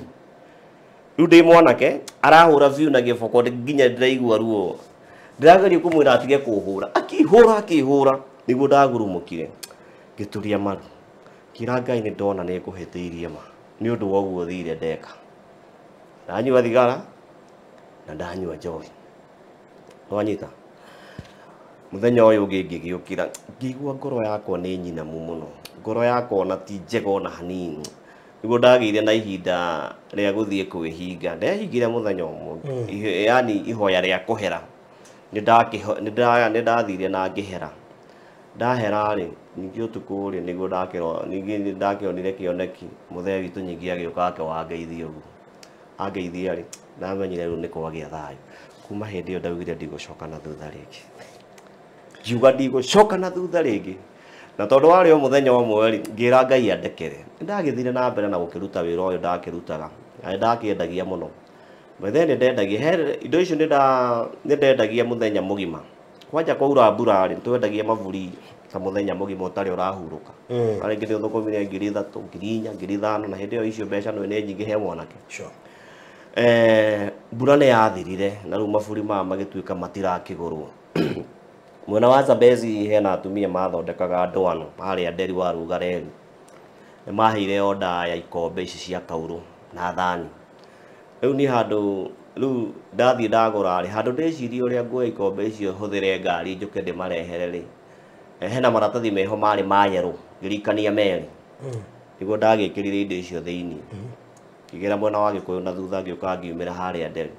S2: riu ndi mwanake arahura biu na giboko nginya ndiraigua ruo ndirageria kumwira atige kuhura akihura niguo ndagurumukire ngituria maru kira Ngai ni ndona ni nguhitiirie ma ni undu wa uguo thire ndeka ndanyua thigara na ndanyua njohi wanyita muthenya uyu ungi ngigiukira ngigua ngoro yakwa ni nyinamu muno ngoro yakwa na ti njega ona hanini niguo ndagire na ihinda ria guthie kwihinga ndehingire muthenya umwe yani ihoya ria kuhera ni ndathire na ngihera ndahera ri ningi utuku ri niguo ndakionire kioneki muthee witu nyingi agiuka ake wangeithia uguo angeithia ri ndamenyire riu ni kwagia thayu kuma hindi io ndaugire ndigucoka na thutha ringi ngiuga ndigucoka na thutha ringi na tondu wari o muthenya umwe ri ngira Ngai andekere ndagithire na mbere na gukiruta wira uyu ndakirutaga na ndakiendagia muno muthenya ndendagia indo icio ndendagia muthenya mugima kwanja kwaura mbura ri twendagia mavuri ta muthenya mugima utari urahuruka ari ngi uthukumire 3,000 4,000 5,000 na hindi icio mbeca no ni nyingi he mwanake mbura ni yathirire na riu mavuri magituika matirakigurwo mwena wa Zambezi hena atumia mathondekaga ndwano haria nderi wa Rugareni ni maheire oda ya ikombe ici cia kauru na thani riu ni handu riu ndathie ndagura ri handu ndicirie uria nguoya ikombe icio huthire ngari njuke ndimarehere ri hena maratathi meho mari ma yero ngirikania meri niguo ndagikirire indo icio thiini ngigera mwena wa Gikuyu na thutha ngiuka ngiumira haria nderi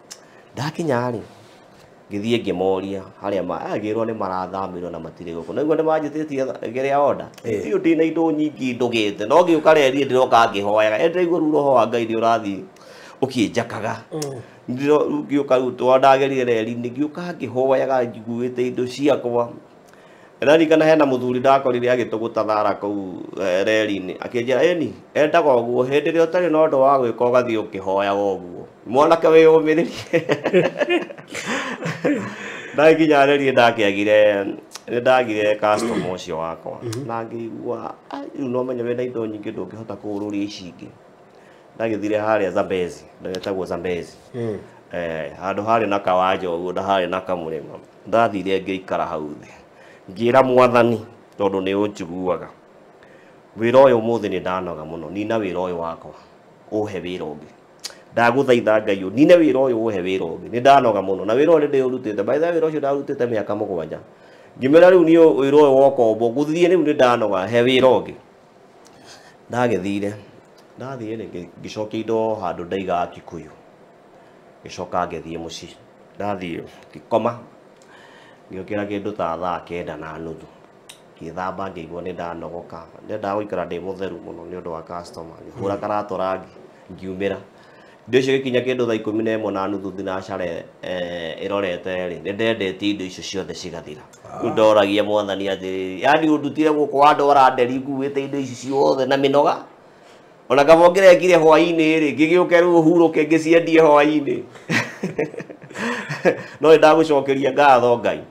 S2: ndakinya ri ngithie ngimoria haria agirwo ni marathamirwo na matire guku niguo ni manjititie geria oda iyo ndina indo nyingi ndugite no ngiuka reri ndiroka ngihoyaga ndiraigua ru roho wa Ngai ni urathi ukinjakaga ngiuka riu twandagerire reri ngiuka ngihoyaga njiguite indo ciakwa ndirikana hena muthuri ndakorire agituguta thara kuu reri-ini akinjira eni endaga uguo hindi ria utari na undu wa gwika ugathie ukihoyaga uguo mwanake wiyumiririe ndakinya reri ndakiagire ndagire customer ucio wakwa na ngigua riu no menye wena indo nyingi ndungihota kururia ici ingi ndagithire haria Zambezi ndetagwo Zambezi handu hari na kawanja uguo ndahari na kamurima ndathire ngeikara hau thi ngira mwathani tondu ni unjiguaga wira uyu muthi ni ndanoga muno nina wira uyu wakwa uhe wira ungi ndaguthaitha Ngai nina wira uyu uhe wira ungi ni ndanoga muno na wira uyu ndi urutite by the way wira ucio ndarutite miaka 7 ngimera riu ni wira uyu wokombo guthie riu ni ndanoga he wira ungi ndagithire ndathire ngicokia indo handu ndaiga Kikuyu gicoka ngithie muci ndathie ngikoma ngiokira kindu ta thaa 9:30 ngithamba ngigua ni ndanogoka ndenda guikara ndi mutheru muno ni undu wa customer ngihura karato rangi ngiumira indo icio gikinya kindu thaa 11:30 thinacara irorete ri ni ndendete indo icio ciothe cigathira ndoragia mwathani ati yani undutire guku wandora nderi nguite indo icio ciothe na minoga ona kabongere ekire hwaini ri ngigiuke ru huruke ngiciendie hwaini no ndagucokeria ngatho Ngai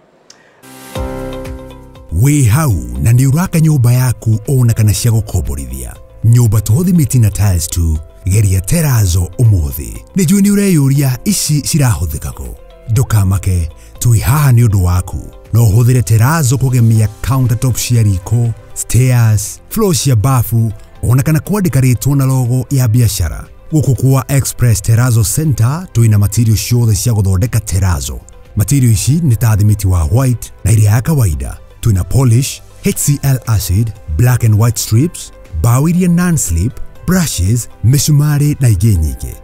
S1: wi hau na ni uraka nyumba yaku ona kana cia gukomborithia nyumba tuthimiti na tiles tu geria Terazo umuthi ni juu ni ureyuria ici cirahuthikago ndukamake tui haha ni undu waku no uhuthire Terazo kugemia countertop cia riko stairs floor cia bafu ona kana kwandika ritwa na logo ya biashara guku kwa Express Terazo Center tuina material ciothe cia guthondeka Terazo material ici ni ta thimiti wa white na iria ya kawaida tuina polish HCl acid black and white strips bao iria non-slip brushes misumari na ingĩ nyingĩ.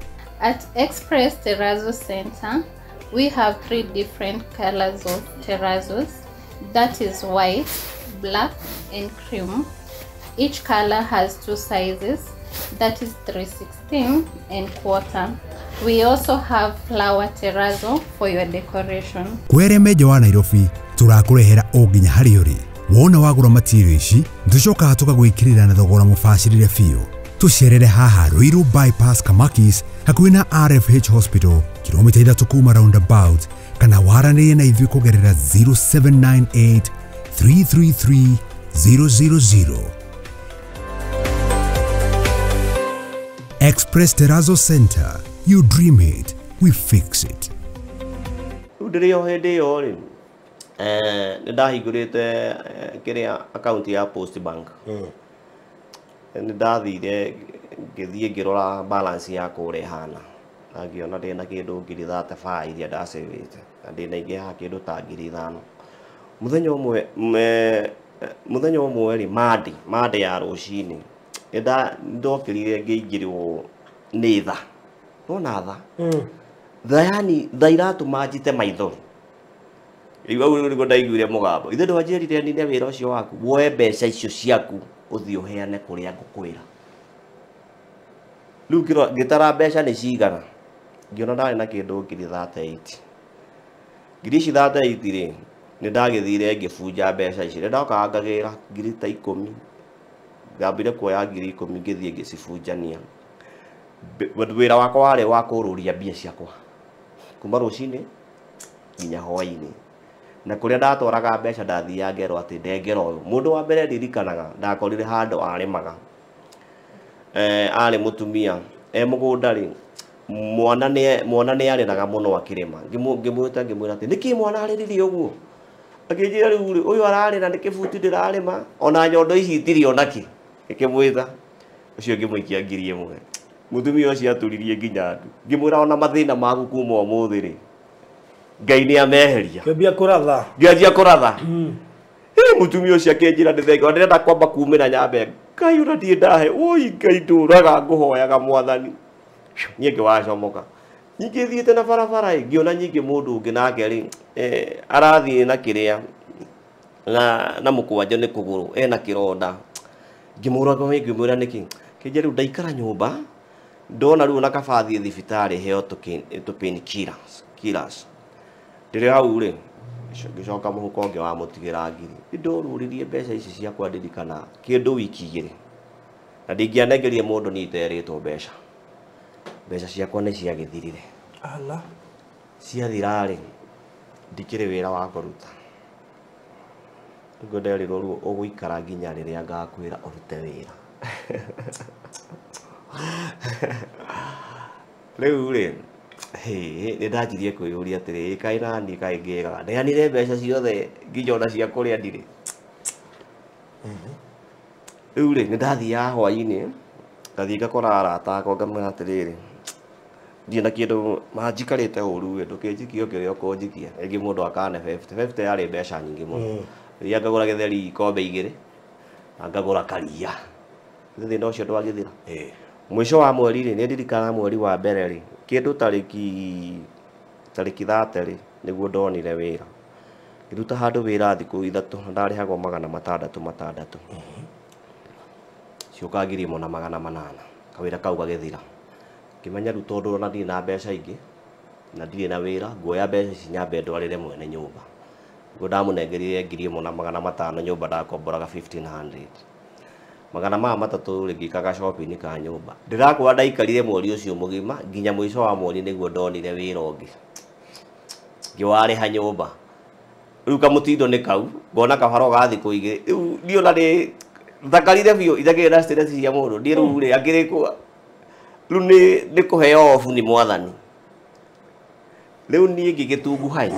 S4: At Express Terazo Center we have 3 different colors of terrazos, that is white, black and cream. Each color has 2 sizes, that is 3/16 and 1/4. We also have flower terrazzo for your decoration.
S1: Kwere meja wa Nairobi turakurehera o nginya hari uri wona wagura material ici tucoka tukagwikirira na thogora mubacirire biu tucerere haha Ruiru bypass Kamakis hakuhi na RFH Hospital kilomita 3 kuma roundabout kana waranĩrie na ithuĩ kugerera 0798 333 000. Express Terazo Center, you dream it, we fix it.
S2: Ndirio hindi yo ri ndahingurite kiria account ya Post Bank ndathire ngithie ngirora balance ya kure hana ngiona ndina kindu ngiri 35 iria ndasavite ndina ingi ha kindu ta ngiri 5 muthenya umwe ri mande ya rucini ndokirire ngiingirwo ni tha nona tha yani tha iratuma njite maitho igua uri ndaiguire mugambo ithe ndwanjirire nine wira ucio waku woe mbeca icio ciaku uthii uheane kuria ngukwira riu ngitara mbeca ni cigana ngiona ndari na kindu ngiri 38 ngiri ici 38 ri ni ndagithire ngibunja mbeca ici ndoka ngagira ngiri ta 10 ngambire kuoya ngiri 10 ngithie ngicibunjania wira wakwa wari wa kururia mbia ciakwa kuma rucini nginya hwaini na kuria ndatwaraga mbeca ndathia ngerwo ati ndengera uyu mundu wa mbere ndirikanaga ndakorire handu arimaga ari mutumia mugunda ri mwana ni arinaga muno akirima ngimwita ati niki mwana ariririe uguo akijira riu uyu ararira ni kibuti ndirarima ona nyondo ici itiri onaki ngimwita ucio ngimwikia ngiri imwe mutumia ucio aturirie nginya ndu ngimwira ona mathina maku kuma umuthi ri Ngai ni ameheria
S3: Kambia kuratha
S2: ngianjia kuratha mutumia ucio akinjira ndithenge ndirenda kwamba kumira nyambe Ngai ura ndie ndahe oi Ngai nduraga nguhoyaga mwathani nyingi wacomoka nyingi thiete na barabara ngiona nyingi mundu ungi nake ri arathie na kiria na mukwanja ni kuguru ena kironda ngimura niki kinje riu ndaikara nyumba ndona riu na kabathi thibitari heo tupin killers ndire hau ri ngicoka muhuko ungi wa mutigira ngiri ndoruririe mbeca ici cia kwandirikana kindu wiki igiri na ndingianengerie mundu ni iteritwo mbeca ciakwa ni ciagithirire
S3: ala
S2: ciathira ri ndikire wira wa kuruta ngoderirwo ru uguikara nginya riria ngakwira urute wira Rĩu rĩ nĩ ndanjirie kwĩyũria atĩrĩ kaĩ nani kaĩ ngĩraga ndeanire mbeca ciothe nginya ona cia kũrĩa ndirĩ. Rĩu rĩ nĩ ndathiaga hwaĩ-inĩ ngathiĩ ngakora arata akwa ngamera atĩrĩrĩ ndirĩ na kĩndũ manjikarĩte ũru ndũkĩnjikie kĩrĩa ũkũnjikia rĩngĩ mũndũ akane 50 yarĩ mbeca nyingĩ mũno. Rĩrĩa ngagũra gĩtheri ikombe 2 na ngagũra karia thĩna ũcio ndwagĩthira. Mũico wa mweri rĩ nĩ ndirikana mweri wa mbere rĩ kĩndũ tarĩki 30 rĩ nĩguo ndonire wĩra ngĩruta handũ wĩra thikũ 3 ndarĩhagwo 600 cioka ngiri 1,800 kawĩra kau gagĩthira. Ngĩmenya rĩu tondũ ona ndirĩ na mbeca ingĩ na ndirĩ na wĩra nguoya mbeca ici nyambe ndwarĩre mwene nyũmba. Ngo ndamũnengerire ngiri 1,500 nyũmba ndakomboraga 1,500. Magana matatũ ngĩkaga shopping ka nyũmba. Ndĩrakũra ndaikarire mweri ũcio mũgima nginya mũico wa mweri nĩguo ndonire wĩra ũngĩ ngĩwarĩha nyũmba. Rĩu kamũtindo nĩ kau ngona kabaro ga thikũ 2 rĩu ndiona nĩ thakarire biũ itakĩrĩ na stress cia mũndũ ndiĩ rĩu rĩ angĩrĩkwo rĩu nĩ kũheo off nĩ mwathani. Rĩu niĩ ngĩgĩtunguhai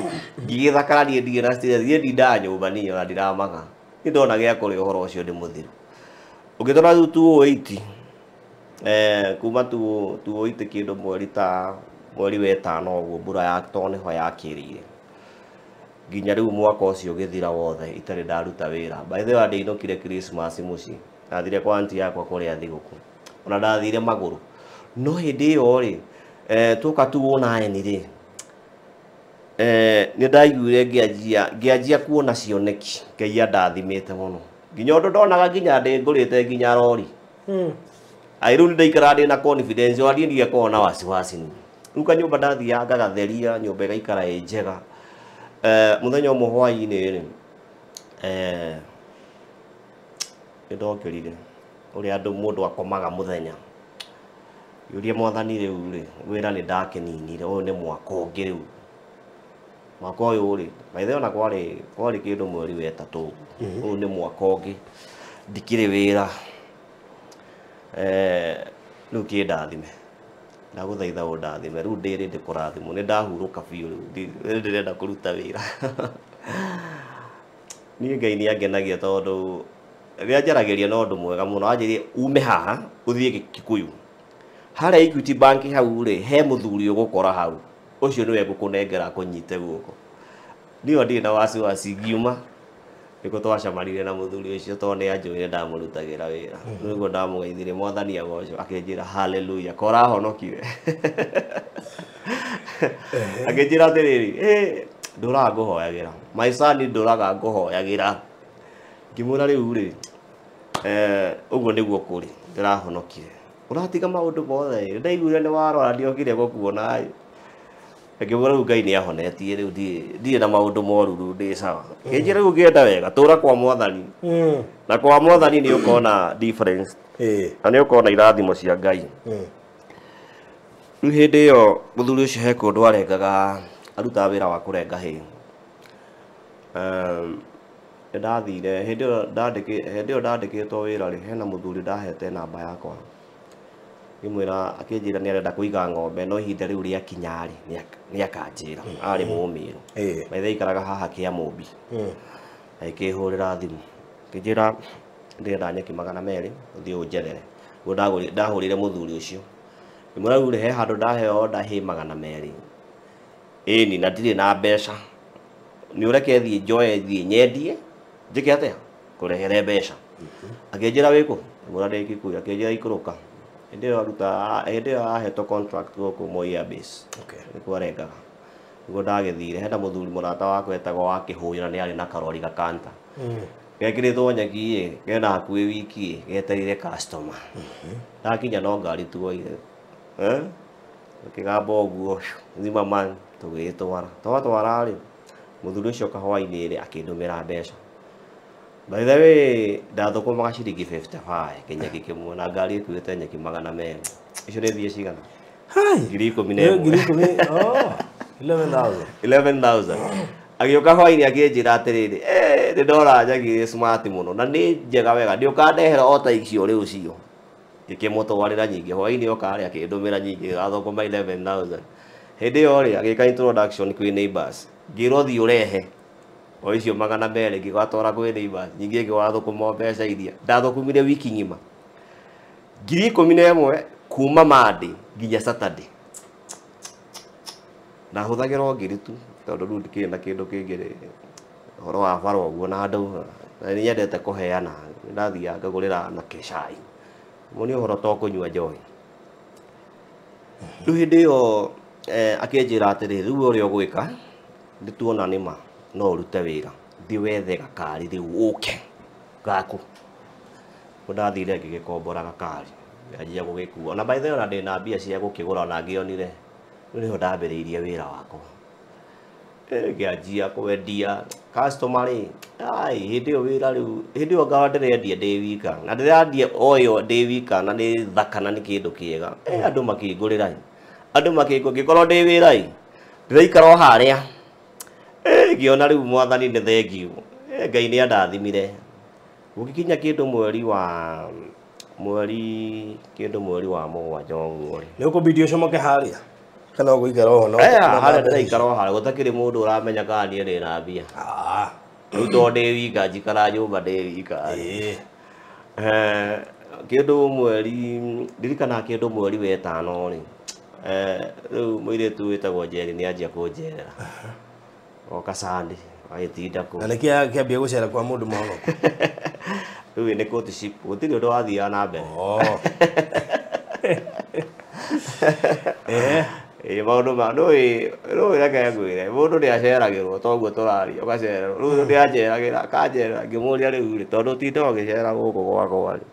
S2: ngĩgĩthakarania ndirĩ na stress niĩ ndindaga nyũmba niĩ ona ndiramaka nĩ ndona gĩa kũrĩa ũhoro ũcio ndĩ mũthiru. Ũngĩtona rĩu 208 kuma 208 kĩndũ mweri wetano ũguo mbura ya tone ho yakĩrĩire nginya rĩu mwaka ũcio ũgĩthira wothe itarĩ ndaruta wĩra. By the way ndĩinũkire Christmas mũciĩ ndathire kwa aunti yakwa kũrĩa thigũkũ ona ndathire magũrũ no hĩndĩ ĩyo rĩ tũka 209 rĩ nĩ ndaiguire ngĩanjia kuona cioneki Ngai andathimĩte mũno nginya ũndũ ndonaga nginya ngũrĩte nginya rori. Rĩu nĩ ndaikara ndĩ na confidence o ndiĩ ndigĩkorwo na wasiwasi. Rĩu kanyũmba ndathiaga ngagatheria nyũmba ĩgaikara ĩ njega. Mũthenya ũmwe hwaĩ-inĩ rĩ nĩ ndokĩrire ũrĩa mũndũ akomaga mũthenya yũria mwathani rĩu rĩ wĩra nĩ ndakĩninire ũyũ nĩ mwaka ũngĩ rĩu mwaka ũyũ rĩ maithe ona kwarĩ kĩndũ mweri wetatũ ũyũ nĩ mwaka ũngĩ ndikĩrĩ wĩra. Rĩu kĩndathime ndagũthaitha ũndathime rĩu ndĩrĩ ndĩkũrathimwo nĩ ndahurũka biũ rĩu ndĩrenda kũruta wĩra. Niĩ Ngai nĩ angenagia tondũ rĩrĩa njaragĩria na ũndũ mwega mũno anjĩrire ume haha ũthiĩ Kikuyu harĩa Equity Bank hau rĩ he mũthuri ũgũkora hau ũcio nĩwe ngũkũnengera kũnyite guoko. Niĩ ndirĩ na wasiwasi ngiuma nĩkũ twacamarire na mũthuri ũcio tondũ nĩ anjũĩ ndamũrutagĩra wĩra. Nĩguo ndamũgeithire mwathani agocwo akĩnjĩra haleluya kora honokire. Akĩnjĩra atĩrĩrĩ ndũraga ngũhoyagĩra my son ndũraga ngũhoyagĩra. Ngĩmwĩra rĩu rĩ ũguo nĩguo kũrĩ ndĩrahonokire ũratiga maũndũ mothe ndaiguire nĩ warwara ndiokire gũkuona. Ngĩmwĩra rĩu Ngai nĩ ahonetie rĩu ndirĩ na maũndũ moru rĩu ndĩ sawa. Ngĩnjĩra rĩu ngĩenda wega tũra kwa mwathani na kwa mwathani nĩ ũkona difference na nĩ ũkona irathimo cia Ngai. Rĩu hĩndĩ ĩyo mũthuri ũcio he kũndũ arengaga arutaga wĩra wa kũrenga hay. Ndathire hĩndĩ ĩyo ndandĩkĩtwo wĩra rĩ hena mũthuri ndahete namba yakwa ngĩmwĩra akĩnjĩra nĩ arenda kũiga ng'ombe no ihinda rĩu rĩakinya rĩ nĩ akanjĩra arĩ mũmĩrũ maithe aikaraga haha Kĩamũmbi akĩhũrĩra thimũ akĩnjĩra ndĩrenda nyeki 200 ũthiĩ ũnjethere. Guo ndahũrĩire mũthuri ũcio ngĩmwĩra rĩu he handũ ndaheo order hay 200 ĩni na ndirĩ na mbeca nĩ ũreke thiĩ njoe thiĩ nyendie njĩke atĩa kũrehere mbeca. Akĩnjĩra wĩkũ ngĩmwĩra ndĩ Kikuyu akĩnjĩra ikũrũka. Hĩndĩ ĩyo ahetwo contract gũkũ Moi Air Base nĩkuo arengaga. Nĩguo ndagĩthire hena mũthuri mũrata wakwa etagwo wa Kĩhũyũ na nĩ arĩ na karori gakanta gekĩrĩtwo nyeki kena hakuhĩ wiki getereire customer. Ndakinya no ngari tuoire ũkĩgamba ũguo thima man twatwara rĩ mũthuri ũcio kahwainĩ akĩndũmĩra mbeca. By the way ndathũkũmaga ciringi 55 kĩnyeki kĩmwe na ngari ĩkuĩte nyeki 200 icio nĩ thie cigana 11,000 11,000 agĩũka hwainĩ akĩnjĩra atĩrĩrĩ nĩ ndora nyeki smart mũno na nĩ njega wega ndĩũkandehera o ta icio rĩu cio ngĩkĩmũtwarĩra nyingĩ hwaĩ-inĩ okarĩ akĩndũmĩra nyingĩ gathũkũma 11,000 hĩndĩ ĩyo rĩ agĩka introduction kwĩ neighbors ngĩrwo thiĩ ũrehe o icio 200 ngĩgatwara kwĩ neighbors nyingĩ ngĩwathũkũma mbeca iria ndathũkũmire wiki ng'ima 11,000 kuma Monday nginya Saturday ndahũthagĩra o ngiri tu tondũ rĩu ndikĩrĩ na kĩndũ kĩngĩ ũhoro wa bara ũguo na andũ na nĩ nyendete kũheana ndathiaga ngagũrĩra na kĩcai mũni ũhoro to kũnyua njohi rĩu hĩndĩ ĩyo akĩnjĩra atĩrĩ rĩu ũrĩa ũgwĩka nĩtuona nĩma no ũrute wĩra thiĩ wethe gakari rĩu ũke gaku ndathire ngĩgĩkombora gakari yanjia gũgĩkua na by the way ona ndĩna mbia cia gũkĩgũra na ngĩonire nĩho ndambĩrĩirie wĩra wakwa ngĩanjia kwendia customer rĩ hĩndĩ ĩyo wĩra rĩu hĩndĩ ĩyo ngawa ndĩrendia ndĩ wika na ndĩrendia oyo ndĩ wika na nĩ thaka na nĩ kĩndũ kĩega andũ makĩngũrĩra andũ ngĩkorwo ndĩ wĩra ndĩraikara o harĩa ngĩona rĩu mwathani nĩ thengiũ Ngai nĩ andathimire gũgĩkinya kĩndũ mweri wa mũgwanja ũguo rĩ
S3: nĩ ũkũbidi ũcomoke harĩa kana ũgũikara o no
S2: harĩa ndĩraikara o harĩa gũtakĩrĩ mũndũ ũramenya kana niĩ ndĩna mbia rĩu tondũ ndĩ wika njikara nyũmba ndĩ wika kĩndũ ndirikanaga kĩndũ mweri wa ĩtano rĩ rĩu mũirĩtu wĩtagwo Njeri nĩ anjia kũnjerera oka Sunday agĩtinda kũ
S3: na nĩ kĩambia gũcera kwa mũndũ mũhonoku
S2: rĩu nĩ courtship gũtirĩ ũndũ wathiaga na mbere maũndũ ma rĩu reke ngwĩre mũndũ nĩ aceragĩrwo toguo tũraria ũgacererwo rĩu nĩ anjeragĩra akanjerera ngĩmũria rĩu rĩ tondũ tinda ũgĩcera gũkũ gwakwa rĩ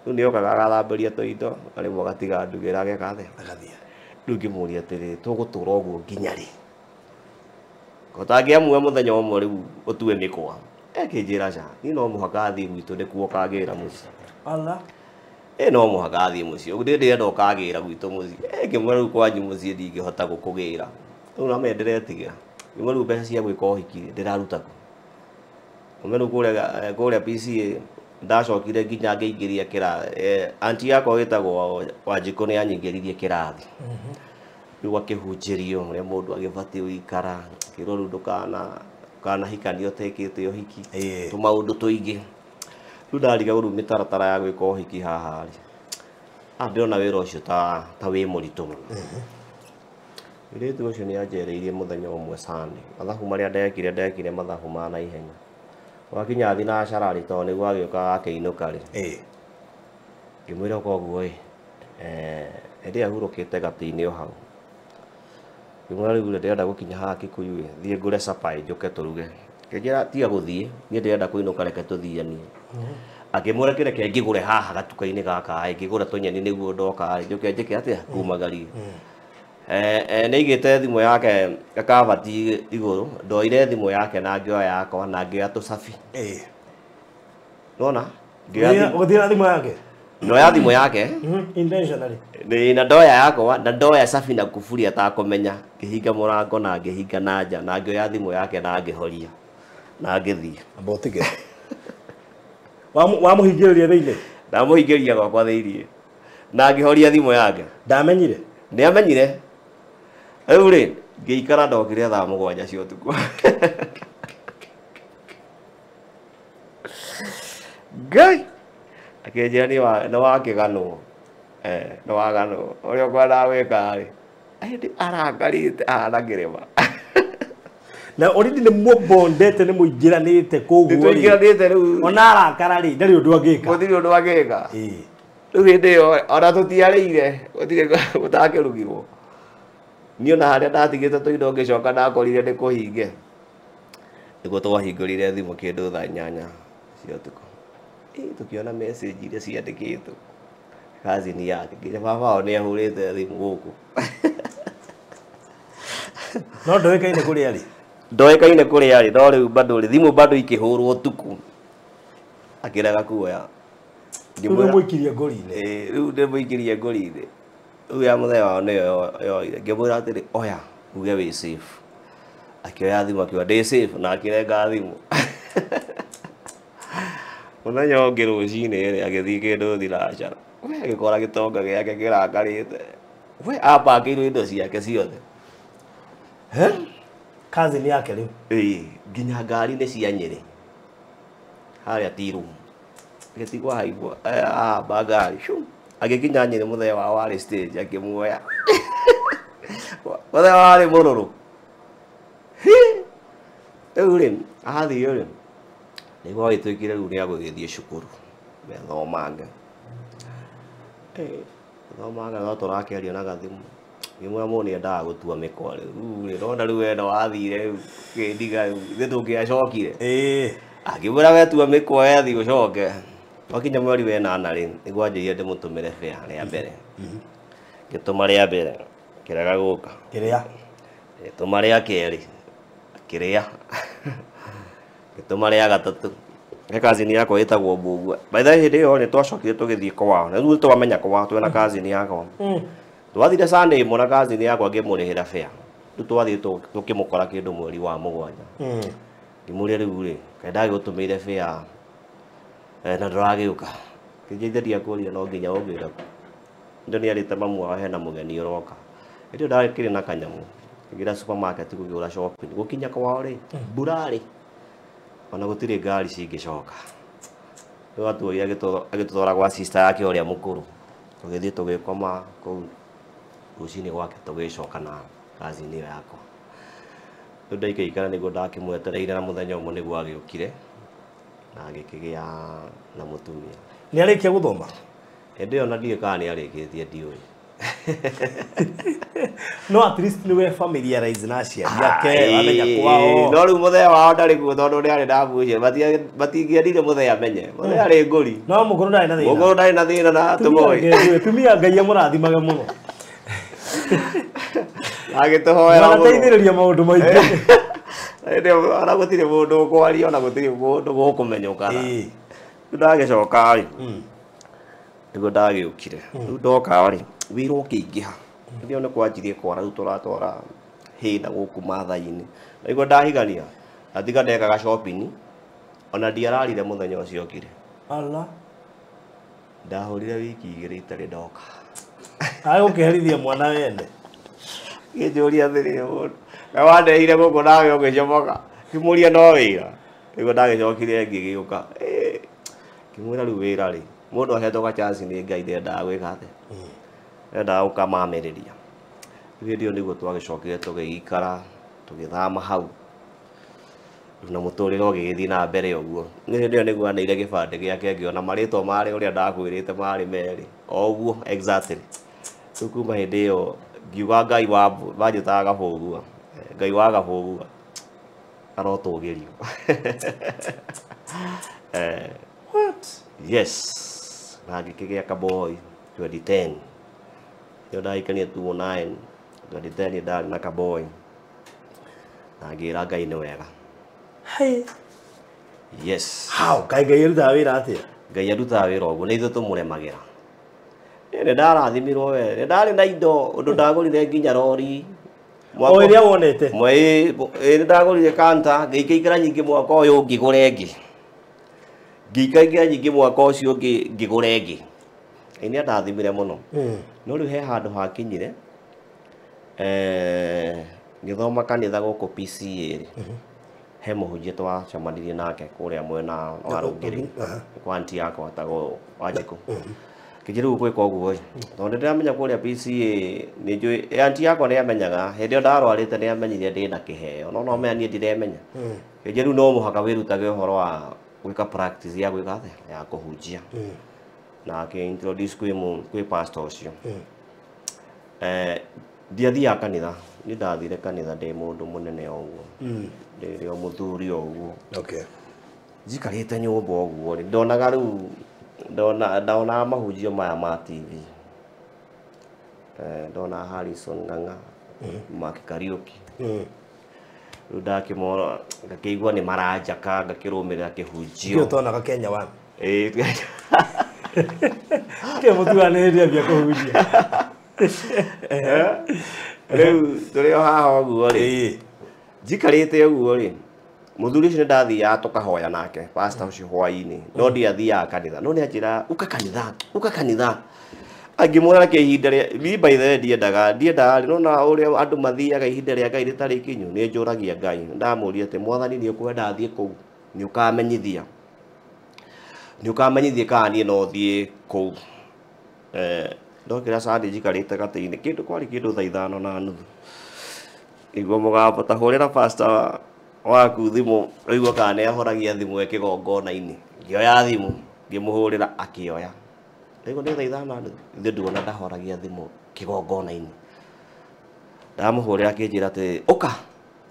S2: rĩu nĩ okaga agathambĩria tũindo na rĩmwe agatiga ndugĩra agathiĩ rĩu ngĩmũria atĩrĩ tũgũtũra ũguo nginya rĩ ũtangĩamua mũthenya ũmwe rĩu ũtue mĩkwa akĩnjĩra ca niĩ no mũhaka thiĩ gwitũ nĩkuo ũkagĩra mũciĩ no mũhaka thiĩ mũciĩ ndĩrenda ũkagĩra gwitũ mũciĩ ngĩmwĩra rĩu kwanyu mũciĩ ndingĩhota gũkũgĩra rĩu na ndĩretiga ngĩmwĩra rĩu mbeca cia gwĩka ũhiki ndĩraruta kũ rĩu kũrĩa PCA ndacokire nginya ngĩingĩria kĩrathi anti yakwa wĩtagwo Wanjikũ nĩ anyingĩririe kĩrathi rĩu akĩhunjĩrio ũrĩa mũndũ agĩbatiĩ gũikara kĩrwo rĩu ndũkanahikania ũtekĩte ũhiki tũmaũndũ tũingĩ rĩu ndarigagwo rĩu mĩtaratara ya gwĩka ũhiki haha rĩ ndĩrona wĩra ũcio ta wĩ mũritũ mũno mũirĩtu ũcio nĩ anjereirie mũthenya ũmwe Sunday mathabu marĩa ndekire mathabu ma naihenya wakinya thinacara rĩ tondũ nĩguo agĩũka akĩinũka rĩ ngĩmwĩra koguo hĩndĩ ĩrĩa hurũkĩte gatĩ-inĩ o hau ngĩmwĩra rĩu ndĩrenda gũkinya haha Kikuyu thiĩ ngũre cabaĩ njũke tũruge ngĩnjĩra tiga gũthiĩ niĩ ndĩrenda kũinũka reke tũthianie akĩmwĩra kĩreke ngĩgũre haha gatuka-inĩ gaka ngĩgũra tũnyeni nĩguo ndoka njũke njĩke atĩa kumagarie nĩ igĩte thimũ yake kabati igũrũ ndoire thimũ yake na ngĩoya yakwa na ngĩoya tũcabi nona
S3: gũthira thimũ yake
S2: ndoya thimũ yake
S3: intentionally
S2: na ndoya yakwa na ndoya cabi na kuburi atakũmenya ngĩhinga mũrango na ngĩhinga na nja na ngĩoya thimũ yake na ngĩhoria na ngĩthiĩ
S3: abotige wamũhingĩrĩria thĩinĩ
S2: ndamũhingĩria gwakwa thĩinĩ na ngĩhoria thimũ yake
S3: ndamenyire
S2: nĩ amenyire rĩu rĩ ngĩikara ndokire thaa 7 cia ũtukũ Ngai akĩnjĩra nĩ wakĩganwo nĩ waganwo ũrĩa ũkwendaga gwĩka rĩ arangarĩte ahana kĩrĩma
S3: na already nĩ mũbondete nĩ mũingĩranĩte koguo rĩ ona arakara rĩ ndarĩ ũndũ angĩka
S2: gũtirĩ ũndũ angĩka rĩu hĩndĩ ĩyo ona tũtiarĩire gũtakĩrugirwo niĩ ona harĩa ndatigĩte tũindo ngĩcoka ndakorire nĩ kũhinge nĩguo twahingũrire thimũ kĩndũ thaa 8 cia ũtukũ tũkĩona message iria ciandĩkĩtwo kazini yake nginya baba wao nĩ ahũrĩte thimũ gũkũ
S3: no ndoĩkaine kũrĩa rĩ
S2: ndoĩkaine kũrĩa rĩ no rĩu bado thimũ bado ikĩhũrwo ũtukũ akĩrega kuoya
S3: mũikirie ngori-inĩ
S2: rĩu ndĩmũikirie ngori-inĩ rĩu ya mũthenya wao nĩyo yoire ngĩmwĩra atĩrĩ oya uge wĩ safe akĩoya thimũ akiuga ndĩ safe na akĩrenga thimũ Mũthenya ũngĩ rũcinĩ agĩthiĩ kĩndũ thinacara agĩkora gĩtonga gĩake kĩrakarĩte we apakĩirwo indo ciake ciothe
S3: cousin yake rĩu
S2: nginya ngari nĩ cia Nyĩrĩ harĩa tiru gĩtigwo haigua amba ngari agĩkinya Nyĩrĩ mũthenya wao warĩ stage akĩmuoya mũthenya warĩ mũrũrũ rĩu rĩ athire rĩ nĩguo agĩtuĩkire rĩu nĩagũgĩthiĩ cukuru methomange thomange no tũrakĩaria na gathimũ imwe mũndũ nĩendaga gũtua mĩkwa rĩu rĩrona rĩu wenda wathire rĩu kĩndiga rĩu ithuĩ tũngĩacokire akĩmwĩra wetua mĩkwa yathi ũcoke wakinya mweri wa 8 rĩ nĩguo anjĩrire ndĩmũtũmĩre fare rĩa mbere ngĩtũma rĩa mbere kĩrega gũka
S3: kĩrĩa
S2: ngĩtũma rĩa kerĩ kĩrĩa ngĩtũma rĩa gatatũ cousin yakwa ĩtagwo Mbugua by the way hĩndĩ ĩyo nĩ twacokire tũgĩthiĩ kwao na rĩu twamenya kwao twĩna cousin yakwa twathire Sunday ĩmwe na cousin yakwa ngĩmũrĩhĩra fare rĩu twathiĩ tũkĩmũkora kĩndũ mweri wa 7 ngĩmũria rĩu rĩ kaĩ ndagĩgũtũmĩire fare na ndũragĩũka kĩnjĩithĩria kũria no nginya ũngĩra indo nĩarĩte mamu wao hena mũgeni ũroka hĩndĩ ĩyo ndarĩkĩrĩ na kanyamũ ngĩra supermarket gũkĩgũra shopping gũkinya kwao rĩ mbura rĩ ona gũtirĩ ngari cingĩcoka rĩu atuoire agĩtũtwara gwa sister yake ũrĩa mũkũrũ tũgĩthiĩ tũgĩkoma kũu rũcinĩ gwake tũgĩcoka na cousin yakwa rĩu ndaikaikara nĩguo ndakĩmwetereire na mũthenya ũmwe nĩguo agĩũkire na agĩkĩgĩa na mũtumia
S3: nĩarĩkia gũthoma
S2: hĩndĩ ĩyo na ndiũĩ kana nĩarĩkĩtie ndiũĩ
S3: no at least nĩwe familiarize na aciari ake amenya kwao
S2: no rĩu mũthenya wao ndarĩ kuo tondũ nĩarĩ ndabucie matingĩendire mũthenya amenye mũthenya arĩ ngũri
S3: no mũkũrũ ndarĩ na thĩna
S2: mũkũrũ ndarĩ na thĩna na tũmoĩ
S3: tumia Ngai amũrathimage mũno
S2: agĩtũhoera mũno
S3: agateithĩrĩria maũndũ maingĩ
S2: ona gũtirĩ mũndũ ũkwaria ona gũtirĩ mũndũ gũkũmenyũkana rĩu ndagĩcoka rĩ nĩguo ndagĩũkire rĩu ndoka rĩ wĩra ũkĩingĩha nĩguo nĩ kwanjirie kwara rĩu tũratwara hĩnda gũkũ Maathai-inĩ nĩguo ndahigania atiga ndekaga shopping ona ndiararire mũthenya ũcio ũkire ndahũrire wiki 2 itarĩ ndoka
S3: agũkĩherithia mwana wene
S2: ngĩnjũria thĩrĩ mũndũ na wandeire gũkũ nawe ũgĩcomoka ngĩmũria no wĩra nĩguo ndagĩcokire ngĩgĩũka ngĩmwĩra rĩu wĩra rĩ mũndũ ahetwo ga chance nĩ Ngai ndendaga gwĩka atĩa ndendaga gũkamamĩrĩria hĩndĩ ĩyo nĩguo twagĩcokire tũgĩikara tũgĩthama hau na mũtũrĩre ũgĩgĩthiĩ na mbere ũguo hĩndĩ ĩyo nĩguo aneire gĩbandĩ gĩake ngĩona marĩtwa marĩ ũrĩa ndakwĩrĩte marĩ merĩ o ũguo exactly rĩu kuma hĩndĩ ĩyo ngiuga Ngai wanjĩtaga Gabũgua Ngai wa Gabũgua arotũgĩrio
S3: what
S2: yes na ngĩkĩgĩa kaboy 2010 nĩyo ndahikania 2009 2010 ndarĩ na kaboy na ngĩra Ngai nĩ wega yes
S3: how Ngai arutaga wĩra atĩa
S2: Ngai arutaga wĩra ũguo nĩ ithuĩ tũmũremagĩra nĩ ndarathimirwo we nĩ ndarĩ na indo ũndũ ndagũrire nginya rori
S3: o iria wonete
S2: nĩ ndagũrire kanta ngĩikaikara nyingĩ mwaka ũyũ ngĩgũre ĩngĩ ngĩikaikara nyingĩ mwaka ũcio ũngĩ ngĩgũre ĩngĩ nĩ ndathimire mũno no rĩu he handũ hakinyire ngĩthoma kanitha gũkũ PCA he mũhunjia twacemanirie nake kũrĩa mwena wa Rũngĩrĩ kwa anti yakwa wetagwo Wanjikũ kĩnjĩrĩ gwĩka ũguo tondũ ndĩramenya kũrĩa PCA nĩ njũĩ anti yakwa nĩ amenyaga hĩndĩ ĩyo ndarwarĩte nĩ amenyire ndĩ na kĩheo no menya niĩ ndiremenya kĩnjĩrĩ no mũhaka wĩrutage ũhoro wa gwĩka practice ya gwĩka atĩa ya kũhunjia na akĩintroduce kwĩ pastor ũcio ndiathiaga kanitha nĩ ndathire kanitha ndĩ mũndũ mũnene ũguo ndĩrĩ o mũthuri ũguo njikarĩte nyũmba ũguo rĩ ndonaga rĩu ndona mahunjio maya ma TV ndona Harrison Ng'ang'a Mark Kariuki rĩu ndakĩmona ngakĩigua nĩ maranjaka ngakĩrũmĩrĩra kĩhunjio
S3: ũtonaga Kenya One
S2: kĩ
S3: mũtua nĩ hĩndĩ ambia kũhunjia
S2: rĩu tũrĩ o haha ũguo rĩ njikarĩte ũguo rĩ muthuri ucio ndathiaga tukahoya nake pastor ucio hwaini no ndiathiaga kanitha no nĩanjĩra uka kanitha angĩmwĩra ke ihinda rĩa by the way ndiendaga nona ũrĩa andũ mathiaga ihinda rĩa Ngai rĩtarĩ ikinyu nĩ njũragia Ngai ndamũria atĩ mwathani nĩ ũkwenda thiĩ kũu nĩ ũkamenyithia kana niĩ no thiĩ kũu ndokĩra Sunday njikarĩte gatĩ-inĩ kĩndũ kwarĩ kĩndũ thaa 5:30 igua mũgambo ta hũrĩra pastor waku thimũ ũigua kana nĩahoragia thimũ kĩgongona-inĩ ngĩoya thimũ ngĩmũhũrĩra akĩoya rĩu nĩ thaa 5:30 ithuĩ nduona ndahoragia thimũ kĩgongona-inĩ ndamũhũrĩra akĩnjĩra atĩ ũka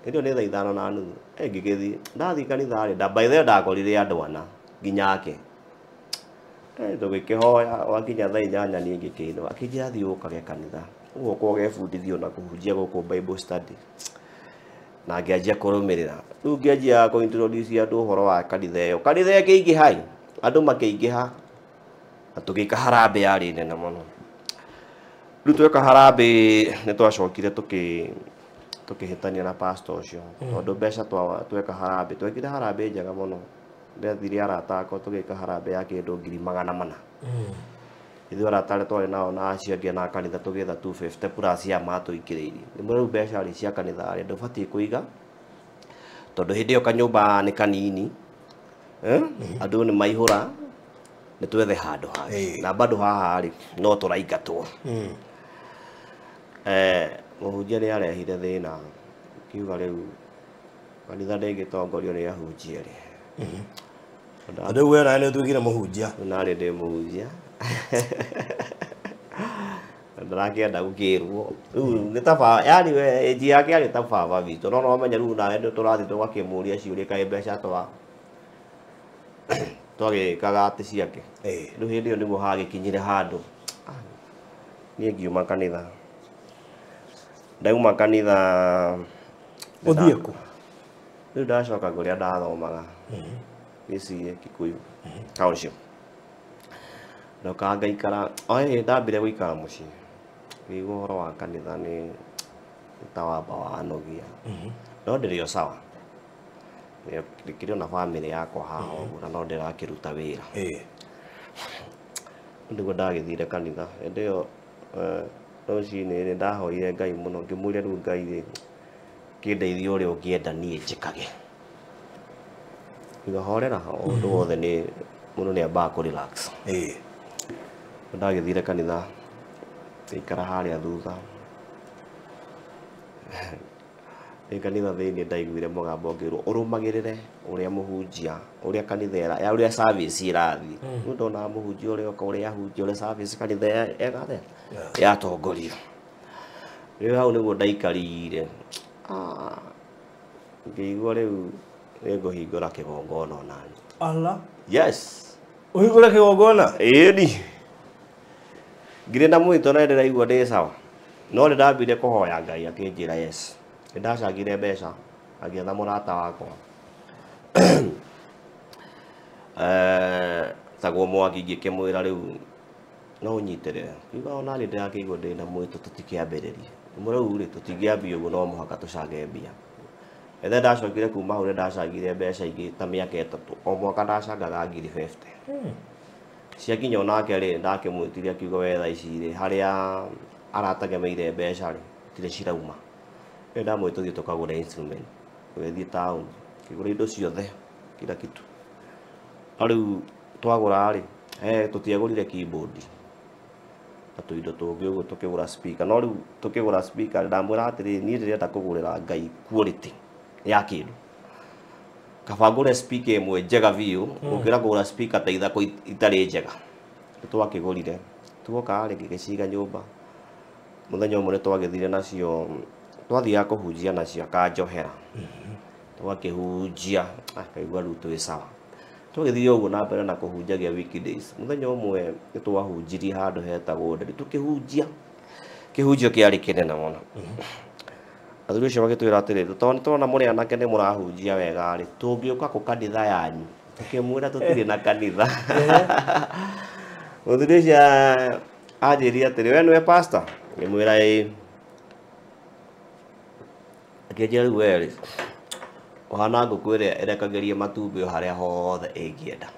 S2: ĩrĩo nĩ thaa 5:30 ngĩgĩthiĩ ndathiĩ kanitha by the way ndakorire andũ ana nginya ake tũgĩkĩhoya wakinya thaa 8 niĩ ngĩkĩinũka akĩnjĩra thiĩ ũkage kanitha ũguo kwa ũgebundithio na kũhunjia gũkũ Bible study na ngĩanjia kũrũmĩrĩra rĩu ngĩanjia kũ-introduce andũ ũhoro wa kanitha ĩyo ĩkĩingĩha andũ makĩingĩha na tũgĩka harambĩ yarĩ nene mũno rĩu tweka harambĩ nĩ twacokire tũkĩhĩtania na pastor ũcio tondũ mbeca tweka harambĩ twekire harambĩ njega mũno ndethire arata akwa tũgĩka harambĩ ya kĩndũ 400,000 ithuĩ arata arĩa twarĩ nao na acio angĩ na kanitha tũgĩetha 250 plus ya matũikĩrĩirie nĩmo rĩu mbeca rĩ cia kanitha rĩ ndũbatiĩ kũiga tondũ hĩndĩ ĩyo kanyũmba nĩ kanini andũ nĩ maihũra nĩ twethe handũ hangĩ na bado haha rĩ no tũraingatwo mũhunjia nĩ arehire thĩna kiuga rĩu kanitha ndĩngĩtongorio nĩ ahunjia rĩ
S3: andũ wera nĩ ũtuĩkire mũhunjia
S2: narĩ ndĩ mũhunjia ndarakĩenda gũkĩrwo rĩu nĩ taba yani ĩnji yake arĩ ta baba witũ no ũmenya rĩu nawe tũrathiĩ tũgakĩmũria ciũria kaĩ mbeca twagĩkaga atĩ ciake rĩu hĩndĩ ĩyo nĩguo hagĩkinyire handũ niĩ ngiuma kanitha ndauma kanitha
S3: ũthiĩ kũ
S2: rĩu ndacoka kũrĩa ndathomaga gĩciĩ Kikuyu Township ndoka ngaikara ndambire gũikara mũciĩ ngĩigua ũhoro wa kanitha nĩ ta wamba wanogia no ndĩrĩ o sawa ndĩkĩrĩ ona bamĩrĩ yakwa haha ũguo na no ndĩrakĩruta wĩra nĩguo ndagĩthire kanitha hĩndĩ ĩyo rũciinĩ nĩ ndahoire Ngai mũno ngĩmũria rĩu Ngai rĩ kĩndeithie ũrĩa ũngĩenda niĩ njĩkage ngahorera ũndũ wothe nĩ mũndũ nĩ ambaga kũ relax ndagĩthire kanitha ngĩikara harĩa thutha kanitha thĩinĩ ndaiguire mũgambo ngĩrwo ũrũmagĩrĩre ũrĩa mũhunjia ũrĩa kanitha ya ũrĩa service irathiĩ nĩ ndona mũhunjia ũrĩa oka ũrĩa ahunjia ũrĩa service kanitha yatongorio rĩu hau nĩguo ndaikarire ngĩigua rĩu nĩngũhingũra kĩgongona onani
S3: ala
S2: yes
S3: ũhingũre kĩgongona
S2: ĩni ngirĩ na mwĩto na ndĩraigua ndĩ sawa no nĩ ndambire kũhoya Ngai akĩnjĩra yes nĩ ndacangire mbeca agĩetha mũrata wakwa tagwo Mwangi ngĩkĩmwĩra rĩu no ũnyitĩrĩre kiuga ona nĩ ndĩrakĩigua ndĩ na mwĩto tũtikĩambĩrĩrie rĩu rĩ tũtingĩambia ũguo no mũhaka tũcange mbia ethe ndacokire kuma hau nĩ ndacangire mbeca ingĩ ta mĩaka 3 o mwaka ndacangaga 50,000 ciakinya onake rĩ ndakĩmwĩtire akiuga we thaa ici rĩ harĩa aratagemeire mbeca rĩ itirĩ cirauma nĩ ndamwĩta tũthiĩ tũkagũre instrument tũgĩthiĩ town kĩgũra indo ciothe kila kitu rĩu twagũra rĩ tũtiagũrire keyboard na tũindo tũngĩ ũguo tũkĩgũra speaker no rĩu tũkĩgũra speaker ndamwĩra atĩrĩ niĩ ndĩrenda kũgũrĩra Ngai quality ya kĩndũ kaba ngũre speaker ĩmwe njega biũ gũkĩra kũgũra speaker ta ithako itarĩ njega nĩ twakĩgũrire tuoka rĩ ngĩgĩciga nyũmba mũthenya ũmwe nĩ twagĩthire nacio twathiaga kũhunjia nacio akanjohera twakĩhunjia akaigua rĩu twĩ sawa twagĩthire ũguo na mbere na kũhunjagia weekdays mũthenya ũmwe nĩ twahunjirie handũ hetagwo nderi tũkĩhunjia kĩhunjio kĩarĩ kĩnene mũno athuri acio magĩtwĩra atĩrĩrĩ tondũ nĩ tũrona mũrĩ anake nĩ mũrahunjia wega rĩ tũngĩũka kũ kanitha yanyu tũkĩmwĩra tũtirĩ na kanitha mũthuri ũcio anjĩrire atĩrĩ we nĩwe pastor ngĩmwĩra ĩĩ akĩnjĩra rĩu we rĩ Ohana ngũkũ ĩrĩa ĩrekageria matumbĩ o harĩa hothe ĩngĩenda.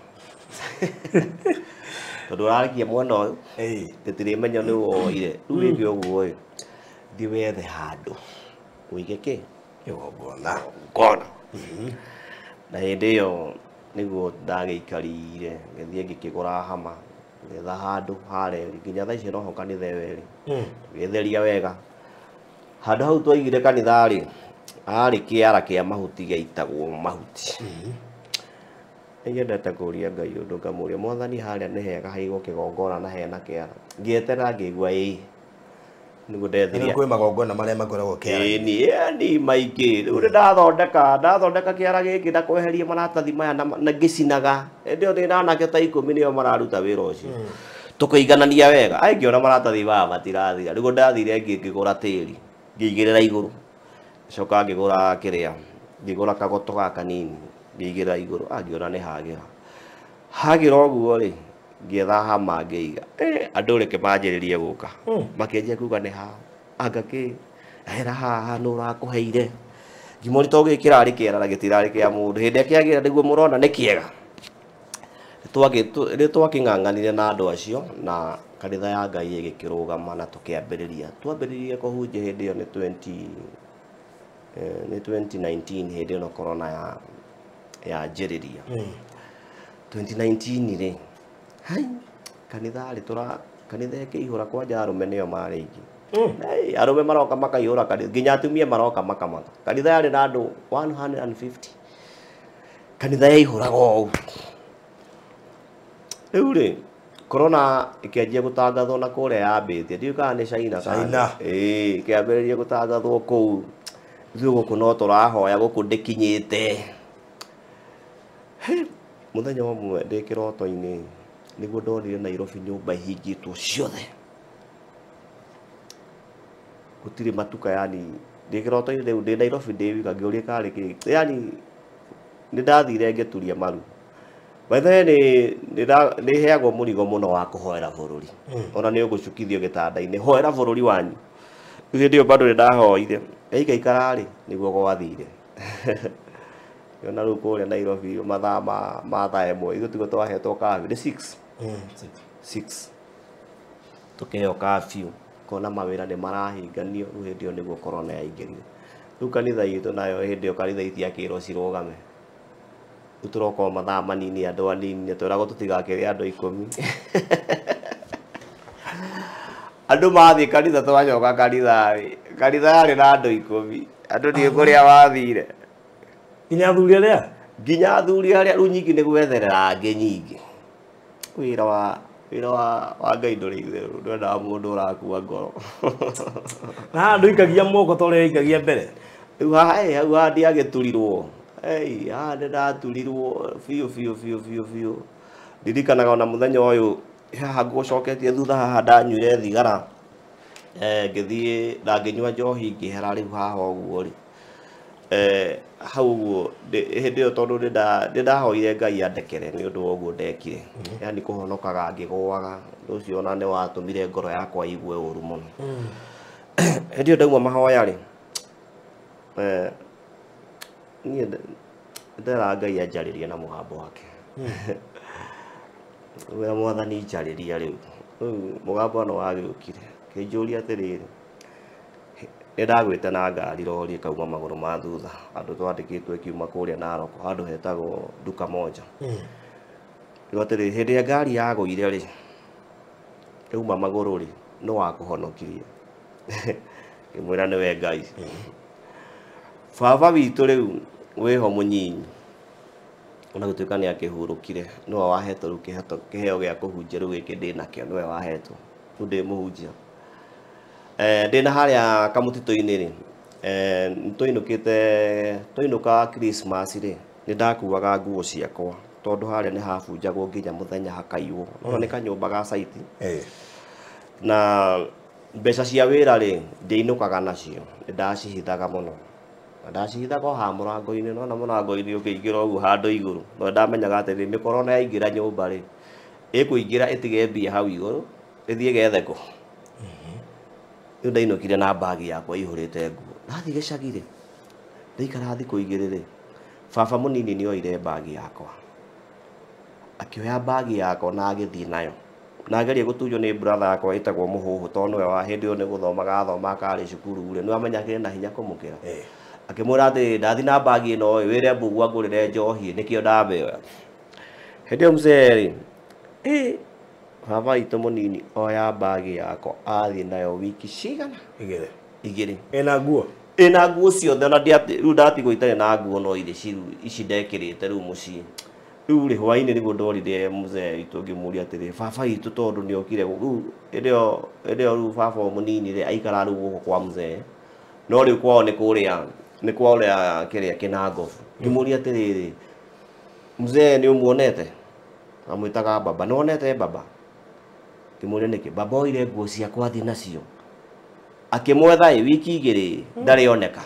S2: Tondũ ũrarikia mwena ũyũ tũtirĩmenya nĩ woire. Rĩu rĩngĩ ũguo ĩ thiĩ wethe handũ ũige kĩ
S3: Kĩgongona.
S2: Na hĩndĩ ĩyo nĩguo ndagĩikarire ngĩthiĩ ngĩkĩgũra hama ngetha handũ harĩa nginya thaa ici noho kanitha ĩyo ĩrĩ gĩtheria wega. Handũ hau twaigire kanitha rĩ harĩ kĩara kĩa mahuti gĩaitagwo mahuti. Nĩnyendete kũria Ngai ũndũ ngamũria Mwathani harĩa nĩ hega haigwo kĩgongona na hena kĩara. Ngĩeterera ngĩigua nĩguo ndethiria.
S3: Kwĩ magongona marĩa makoragwo kĩara.
S2: Ni maingĩ. Rĩu ndathondeka kĩara gĩkĩ ndakweheria maratathi maya na ngĩcinaga. Hĩndĩ ĩyo ndĩ na anake ta 10 nĩo mararuta wĩra ũcio. Tũkĩiganania wega. Ngĩona maratathi maya matirathira. Rĩu ndathire ngĩgũra tĩri ngĩigĩrĩra igũrũ. Coka ngĩgũra kĩrĩa. Ngĩgũra kagoto gaka kanini ngĩigĩrĩra igũrũ. Ngĩona nĩ hagĩra. Hagĩra ũguo rĩ ngĩetha hama ngĩiga. Andũ reke manjĩrĩrie gũka. Makĩanjia kuuga nĩ ha. Angakĩ hera haha nũ ũrakũheire. Ngĩmori to gĩkĩra arĩ kĩara na gĩtirarĩ kĩa mũndũ. Hĩndĩ kĩagĩra nĩguo mũrona nĩ kĩega. Twakĩng'ang'anire na andũ acio na kanitha ya Ngai ĩgĩkĩrũgama na tũkĩambĩrĩria. Twambĩrĩirie kũhunjia hĩndĩ ĩyo nĩ 2019 hĩndĩ ĩyo corona yanjĩrĩria. 2019 rĩ kanitha ĩkĩihũra kwanja arũme nĩo marĩ aingĩ. Arũme maroka makaihũra kanitha nginya atumia maroka makamaka. Kanitha yarĩ na andũ 150. Kanitha yaihũraga ũũ. Rĩu rĩ corona ĩkĩanjia gũtangathwo na kũrĩa yambĩtie. Ndiũĩ kana nĩ China. Ĩkĩambĩrĩria gũtangathwo kũu. Ithuĩ gũkũ no tũrahoya gũkũ ndĩkinyĩte. Mũthenya ũmwe ndĩ kĩroto-inĩ nĩguo ndonire Nairobi nyũmba ihingĩtwo ciothe. Gũtirĩ matuka yani ndĩ kĩroto-inĩ rĩu ndĩ Nairobi ndĩ wika ngĩũria karĩ kĩ. Yani nĩ ndathire ngĩturia maru. By the way nĩ heagwo mũrigo mũno wa kũhoera bũrũri. Ona nĩ ũgũcukithio gĩtanda-inĩ. Hoera bũrũri wanyu. Hĩndĩ ĩyo bado nĩ ndahoire. Ngaikara rĩ nĩguo gwathire. Yona rĩu kũrĩa Nairobi mathaa ma thaa ĩmwe ithuĩ tiguo twahetwo kabi nĩ 6 tũkĩheo kabiũ kona mawĩra nĩ marahinganio. Rĩu hĩndĩ ĩyo nĩguo corona yaingĩrire. Rĩu kanitha itũ nayo hĩndĩ ĩyo kanitha itiakĩrwo cirũgame. Rĩu tũrokorwo mathaa manini andũ anini twĩragwo tũtigakĩrĩ andũ 10. Andũ mathiĩ kanitha twanyoka kanitha yarĩ na andũ 10. Andũ ndiĩ kũrĩa wathire.
S3: Nginya athuri arĩa
S2: rĩu nyingĩ nĩ gwetherera angĩ nyingĩ. Wĩra wa Ngai ndũrĩ itherũ. Ndwendaga mũndũ ũrakua ngoro.
S3: Na andũ ikagia moko ta ũrĩa ikagia mbere.
S2: Rĩu hau ndiagĩturirwo. Haha nĩ ndaturirwo biũ. Ndirikanaga ona mũthenya ũyũ haha ngũcoketie thutha haha ndanyuire thigara. Ngĩthiĩ na ngĩnyua njohi ngĩhera rĩu haha ũguo rĩ. Hau ũguo hĩndĩ ĩyo tondũ nĩ ndahoire Ngai andekere nĩ ũndũ wa ũguo ndekire. Yani kũhonokaga ngĩgũaga. Ũndũ ũcio ona nĩ watũmire ngoro yakwa igue ũũru mũno. Hĩndĩ ĩyo ndauma mahoya rĩ niĩ ndera Ngai anjarĩrie na mũgambo wake. Wĩra Mwathani njarĩria rĩu. Mũgambo no wagĩũkire. Kĩnjũria atĩrĩrĩ. Nĩ ndagwĩte na ngari rori kauma magũrũ ma thutha. Andũ twandĩkĩtwo ikiuma kũrĩa Narok handũ hetagwo Duka Moja. Rĩu atĩrĩrĩ hĩndĩ ĩrĩa ngari yagũire rĩ yauma magũrũ rĩ nĩ wakũhonokirie. Ngĩmwĩra nĩwe Ngai. Baba witũ rĩu wĩho mũnyinyi. Ona gũtuĩka nĩ akĩhurũkire nĩwe wahetwo rĩu kĩheo gĩa kũhunjia rĩu gĩkĩ ndĩ nakĩo nĩwe wahetwo. Rĩu ndĩ mũhunjia. Ndĩna harĩa kamũtitũ-inĩ rĩ twainũka Christmas rĩ nĩ ndakuaga nguo ciakwa tondũ harĩa nĩ habunjagwo nginya mũthenya hakaiywo. Ona nĩ kanyũmba ga site. Na mbeca cia wĩra rĩ ndĩinũkaga nacio. Nĩ ndacihithaga mũno. Ndacihithaga ha mũrango-inĩ no na mũrango-inĩ ũkĩingĩra ũguo handũ igũrũ. No ndamenyaga atĩ nĩ corona yaingĩra nyũmba rĩ ĩkũingĩra ĩtige mbia hau igũrũ ĩthiĩ gethe kũ. Rĩu ndainũkire na bagi yakwa ihũrĩte nguo. Nathiĩ gĩcagi rĩ ndaikara thikũ igĩrĩ rĩ baba munini nĩ oire bagi yakwa akĩoya bagi yakwa na agĩthiĩ nayo na ageria gũtunywo nĩ brother yakwa ĩtagwo Mũhũhũ tondũ nĩwe wa hĩndĩ ĩyo nĩ gũthomaga athoma akarĩ cukuru rĩ nĩwe amenyagĩrĩra na hinya kũmũkĩra akĩmwĩra atĩ ndathi na bagi ĩno wĩre mbũgu angũrĩre njohi nĩkĩo ndambeoya hĩndĩ ĩyo mzee rĩ baba witũ mũnini oya bagi yakwa athiĩ nayo wiki cigana igĩrĩ ĩna nguo ciothe ona rĩu ndatigwo itarĩ na nguo no ici ndekĩrĩte rĩu mũciĩ rĩu rĩ hwainĩ nĩguo ndorire mzee witũ ngĩmũria atĩrĩ baba witũ tondũ nĩokire rĩu hĩndĩ ĩyo rĩu baba mũnini rĩ aikara rĩu gũkũ kwa mzee no rĩu kwao nĩ kũrĩa kĩrĩa Kĩnangobu ngĩmũria atĩrĩrĩ mzee nĩ ũmuonete amwĩtaga baba nĩwonete baba ngĩmũria nĩkĩ baba oire nguo ciakwa athiĩ nacio akĩmwetha wiki igĩrĩ ndarĩoneka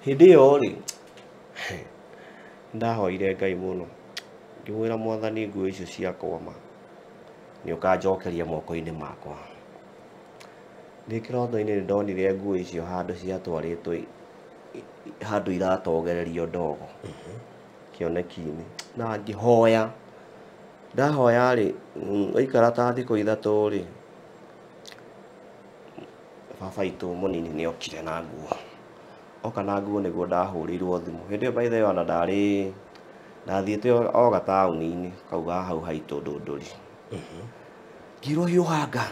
S2: hĩndĩ ĩyo rĩ ndahoire Ngai mũno ngĩmwĩra Mwathani nguo icio ciakwa ma nĩ ũkanjokeria moko-inĩ makwa ndĩ kĩroto-inĩ ndonire nguo icio handũ ciatwarĩtwo handũ iratogererio ndogo kĩoneki-inĩ na ngĩhoya ndahoya rĩ aikara ta thikũ ithatũ rĩ baba witũ mũnini nĩ okire na nguo oka na nguo nĩguo ndahũrĩirwo thimũ hĩndĩ ĩyo by the way ona ndathiĩte o gataũni-inĩ kauga hau haitũ Ndũndũri ngĩrwo hiũhanga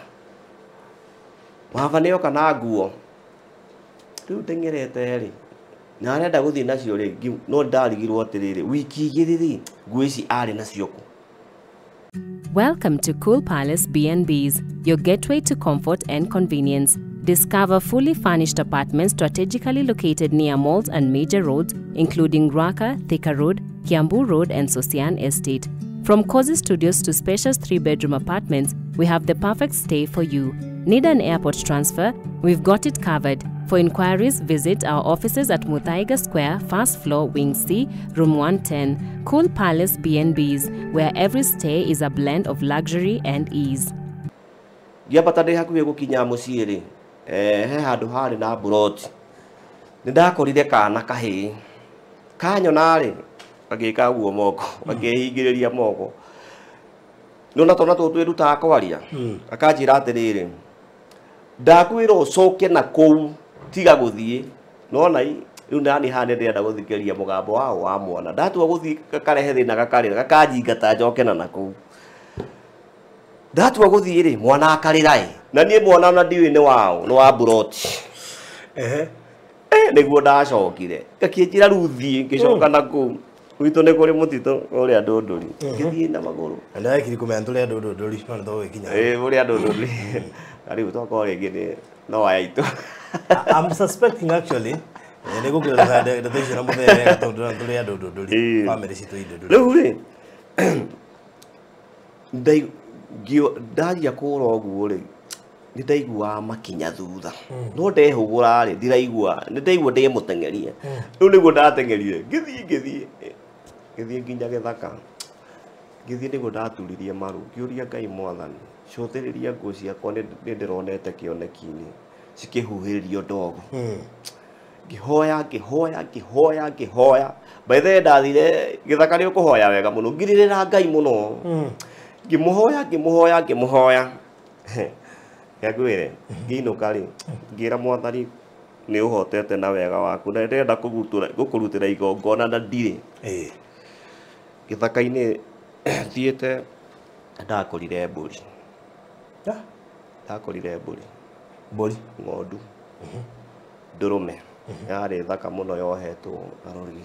S2: baba nĩ oka na nguo rĩu ndeng'erete rĩ na arenda gũthiĩ nacio rĩ no ndarigirwo atĩrĩrĩ wiki igĩrĩ rĩ nguo ici arĩ nacio kũ.
S5: Welcome to Cool Palace B&Bs, your gateway to comfort and convenience. Discover fully furnished apartments strategically located near malls and major roads, including Ruaka, Thika Road, Kiambu Road, and Sosian Estate. From cozy studios to spacious 3-bedroom apartments, we have the perfect stay for you. Need an airport transfer? We've got it covered. For inquiries, visit our offices at Muthaiga Square, first floor, Wing C, room 110. Cool Palace B&Bs, where every stay is a blend of luxury and ease.
S2: Ngiambata ndĩ hakuhĩ gũkinya mũciĩ rĩ he handũ harĩ na mburoti nĩ ndakorire kana kahĩĩ kanyona rĩ gagĩka ũguo moko gakĩhingĩrĩria moko nĩona twana tũtũ twĩrutaga kwaria akanjĩra atĩrĩrĩ ndakwĩra ũcoke na kũu tiga gũthiĩ nona rĩu nani hane ndĩrenda gũthikĩria mũgambo wa mwana ndatua gũthiĩ gakarehe thĩna gakarĩra gakanjingata njoke na kũu ndatua gũthiĩ rĩ mwana akarĩra na niĩ mwana ona ndiũĩ nĩ wao nĩ wa mburoti nĩguo ndacokire gakĩnjĩra rĩu thiĩ ngĩcoka na kũu gwitũ nĩ kũrĩ mũtitũ ũrĩa Ndũndũri ngĩthiĩ na magũrũ
S3: ndakiri kũmenya tũrĩa Ndũndũri no nĩtũgũkinya
S2: ũrĩa Ndũndũri rĩu tokorwo rĩngĩ no waitũ
S3: I'm suspecting actually nĩ gũkĩra ndeto icio na mũthee tũrĩa Ndũndũri family citũ Ndũndũri rĩu rĩ ndaria kũra ũguo rĩ nĩ ndaiguaga makinya thutha no ndehũgũra rĩ ndiraigua nĩ ndaigua ndĩmũteng'erie rĩu nĩguo ndateng'erire ngĩthiĩ nginya gĩthaka ngĩthiĩ nĩguo ndaturirie maru ngĩũria Ngai Mwathani cũthĩrĩria nguo ciakwa nĩ ndĩronete kĩoneki-inĩ cikĩhuhĩrĩrio ndogo ngĩhoya by the way ndathire gĩthaka nĩ ũkũhoya wega mũno ngirĩrĩra Ngai mũno ngĩmũhoya ngĩagwĩre ngĩinũka rĩ ngĩra Mwathani nĩ ũhotete na wega waku na ndĩrenda gũkũrutĩra igongona na ndirĩ gĩthaka-inĩ thiĩte ndakorire mbũri ng'ondu ndũrũme yarĩ thaka mũno yohetwo arori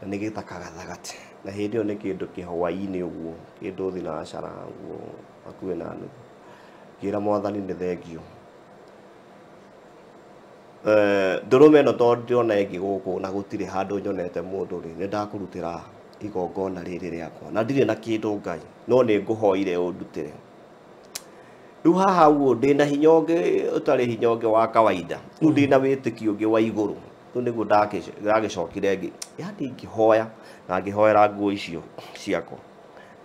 S3: na nĩ gĩthaka gathagati na hĩndĩ ĩyo nĩ kĩndũ kĩhwainĩ ũguo kĩndũ thinacara ũguo hakuhĩ na nuthu ngĩra Mwathani nĩ thengio ndũrũme ĩno tondũ ndĩrona ĩngĩ gũkũ na gũtirĩ handũ nyonete mũndũ rĩ nĩ ndakũrutĩra igongona rĩrĩ rĩakwa na ndirĩ na kĩndũ Ngai no nĩ ngũhoire ũndutĩre rĩu haha ũguo ndĩ na hinya ũngĩ ũtarĩ hinya ũngĩ wa kawaida rĩu ndĩ na wĩtĩkio ũngĩ wa igũrũ rĩu nĩguo ndagĩcokire yani ngĩhoya na ngĩhoera nguo icio ciakwa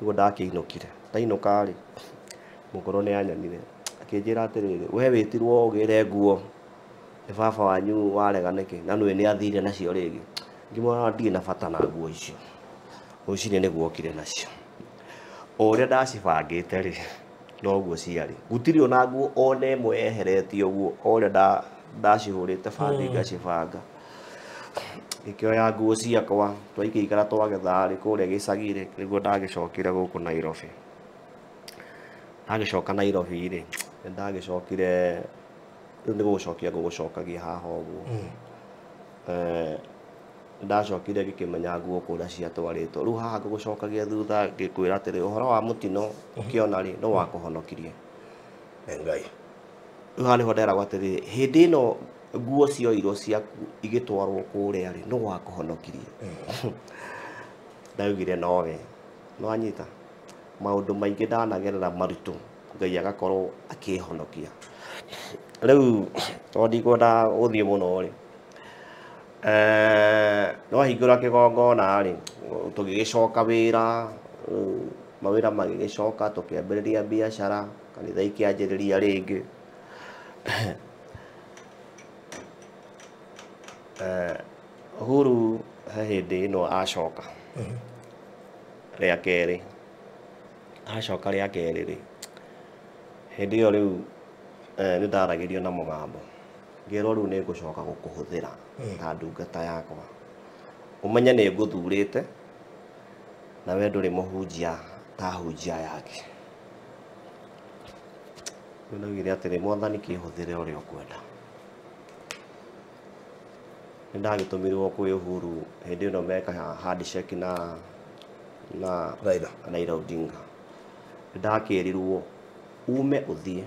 S3: nĩguo ndakĩinũkire ndainũka rĩ mũkũrũ nĩ anyonire akĩnjĩra atĩrĩrĩ we wĩtirwo ũgĩre nguo
S2: baba wanyu warega nĩkĩ na nĩwe nĩathire nacio rĩngĩ ngĩmwĩra ndirĩ na bata na nguo icio rũcinĩ nĩguo okire nacio o ũrĩa ndacibangĩte rĩ noguo ciarĩ gũtirĩ ona nguo ona ĩmwe yeheretio ũguo o ũrĩa ndacihũrĩte bandi ngacibanga ngĩkĩoya nguo ciakwa twaikĩikara twagetha rĩ kũrĩa gĩcagi-rĩ nĩguo ndagĩcokire gũkũ Nairobi ndagĩcoka Nairobi rĩ nĩndagĩcokire rĩu nĩ gũgũcokia ngũgũcokagia haha ũguo ndacokire ngĩkĩmenya nguo kũrĩa ciatwarĩtwo rĩu haha ngũgũcokagia thutha ngĩkwĩra atĩrĩ ũhoro wa mũtino ũkĩona rĩ no wakũhonokirie
S3: Ngai
S2: rĩu haha nĩho nderagwo atĩrĩ hĩndĩ ĩno nguo cioirwo ciaku igĩtwarwo kũrĩa rĩ no wakũhonokirie ndaugire nowe no anyita maũndũ maingĩ ndanagerera maritũ Ngai agakorwo akĩhonokia rĩu tondũ ndikwenda gũthiĩ mũno rĩ no hingũra kĩgongona rĩ tũgĩgĩcoka wĩra mawĩra magĩgĩcoka tũkĩambĩrĩria biacara kanitha ikĩanjĩrĩria rĩngĩ Uhuru he hĩndĩ ĩno acoka rĩa kerĩ acoka rĩa kerĩ rĩ hĩndĩ ĩyo rĩu nĩ ndaragĩrio na mũgambo ngĩrwo rĩu nĩ ngũcoka gũkũhũthĩra ta ndungata yakwa ũmenye nĩ ngũthurĩte na we ndũrĩ mũhunjia ta hunjia yake nĩndaugire atĩrĩ Mwathani kĩhũthĩre ũrĩa ũkwenda nĩndagĩtũmirwo kwĩ Uhuru hĩndĩ ĩno meka handshake na Raila Odinga nĩndakĩrirwo ume ũthiĩ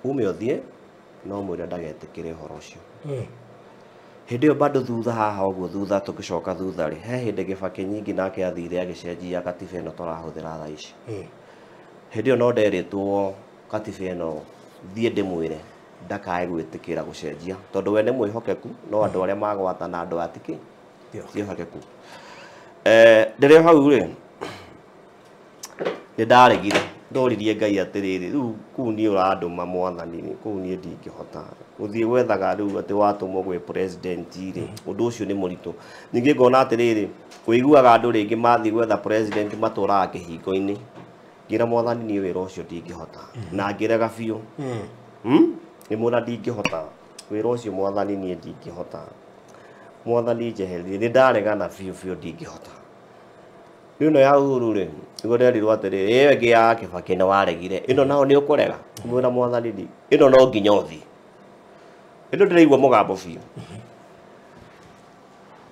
S2: ume ũthiĩ no mwĩre ndagetĩkĩre ũhoro ũcio hĩndĩ ĩyo bado thutha haha ũguo thutha tũgĩcoka thutha rĩ he hĩndĩ Kibaki nyingĩ nake athire agĩcenjia katiba ĩno tũrahũthĩra thaa ici hĩndĩ ĩyo no nderĩtwo katiba ĩno thiĩ ndĩmwĩre ndakae gwĩtĩkĩra gũcenjia tondũ we nĩ mwĩhokeku no andũ arĩa magwata na andũ atikĩ tihokeku ndĩrĩ hau rĩ nĩndaregire ndoririe Ngai atĩrĩrĩ rĩu kũu niĩ ũrandũma Mwathani kũu niĩ ndingĩhota gũthiĩ gwethaga rĩu atĩ watũmwo gwĩ president rĩ ũndũ ũcio nĩ mũritũ ningĩ ngona atĩrĩrĩ ũiguaga andũ rĩngĩ mathiĩ gwetha president matũraga kĩhingo-inĩ ngĩra Mwathani niĩ wĩra ũcio ndingĩhota na ngĩrega biũ nĩmwĩra ndingĩhota wĩra ũcio Mwathani niĩ ndingĩhota Mwathani njehererie nĩndaregana biũ ndingĩhota rĩu ĩno ya Uhuru rĩ nĩguo nderirwo atĩrĩrĩ ĩyo ĩngĩ ya Kibaki nĩ waregire ĩno nao nĩ ũkũrega mwĩra Mwathani ĩno no nginya ũthiĩ ĩno ndĩraigua mũgambo biũ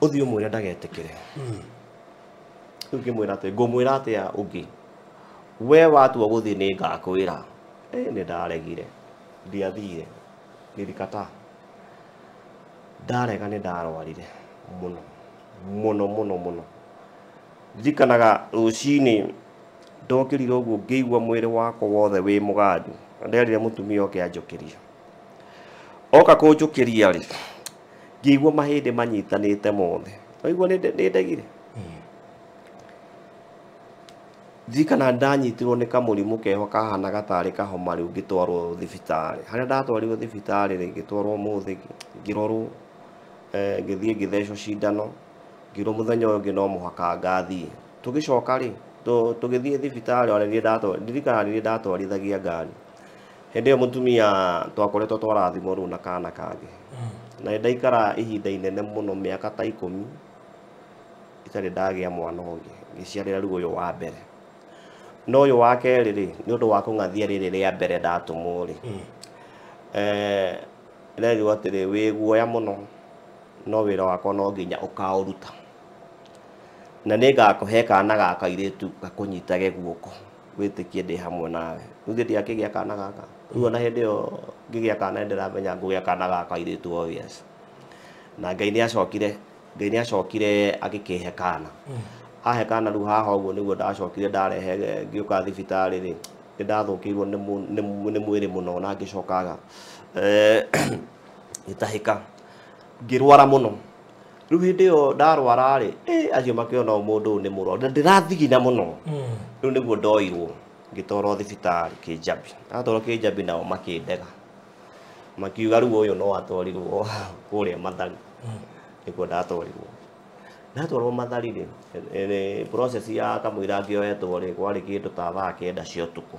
S2: ũthiĩ ũmwĩre ndagetĩkĩre rĩu ngĩmwĩra atĩ ngũmwĩra atĩa ũngĩ we watua gũthiĩ nĩ ngakwĩra nĩndaregire ndiathire nĩrikata ndarega nĩ ndarwarire mũno ndirikanaga rũcinĩ ndokĩrire ũguo ngĩigua mwĩrĩ wakwa wothe wĩ mũgandu nderire mũtumia oke anjũkĩrie oka kũnjũkĩria rĩ ngĩigua mahĩndĩ manyitanĩte mothe waigua nĩndegire ndirikana ndanyitirwo nĩ kamũrimũ keho kahana gatarĩ kahoma rĩu ngĩtwarwo thibitarĩ harĩa ndatwarirwo thibitarĩ rĩ ngĩtwarwo mũthĩ ngĩrorwo ngĩthiĩ ngĩthecwo cindano ngĩrwo mũthenya ũyũ ũngĩ no mũhaka ngathiĩ tũgĩcoka rĩ tũgĩthiĩ thibitarĩ ndirikana nĩ ndatwarithagia ngari hĩndĩ ĩyo mũtumia twakoretwo twarathimwo rĩu na kana kangĩ na nĩndaikara ihinda inene mũno mĩaka ta 10 itarĩ ndagĩa mwana ũngĩ ngĩciarĩra rĩu ũyũ wa mbere no ũyũ wa kerĩ rĩ nĩ ũndũ wa kũng'athia rĩrĩ rĩa mbere ndatũmwo rĩ nĩrerirwo atĩrĩ wĩ guoya mũno no wĩra wakwa no nginya ũkaũruta na nĩngakũhe kana ga kairĩtu gakũnyitage guoko wĩtĩkie ndĩ hamwe nawe rĩu ndiakĩgĩa kana gaka rĩu ona hĩndĩ ĩyo ngĩgĩa kana ndĩramenya ngũgĩa kana ga kairĩtu obvious na Ngai nĩacokire agĩkĩhe kana ahe kana rĩu haha ũguo nĩguo ndacokire ndarehe ngĩũka thibitarĩ rĩ nĩndathũkĩirwo nĩ mwĩrĩ mũno na ngĩcokaga gĩtahĩka ngĩrwara mũno rĩu hĩndĩ ĩyo ndarwara rĩ acio makĩona mũndũ ũyũ nĩ mũrwaru ndĩrathigina mũno rĩu nĩguo ndoirwo ngĩtwarwo thibitarĩ Kĩnjabi atwarwo Kĩnjabi nao makĩndega makiuga rĩu ũyũ no atwarirwo kũrĩa Mathari nĩkuo ndatwarwo Mathari rĩ process ya kamũira ngĩoetwo rĩ kwarĩ kĩndũ ta thaa 9 cia ũtukũ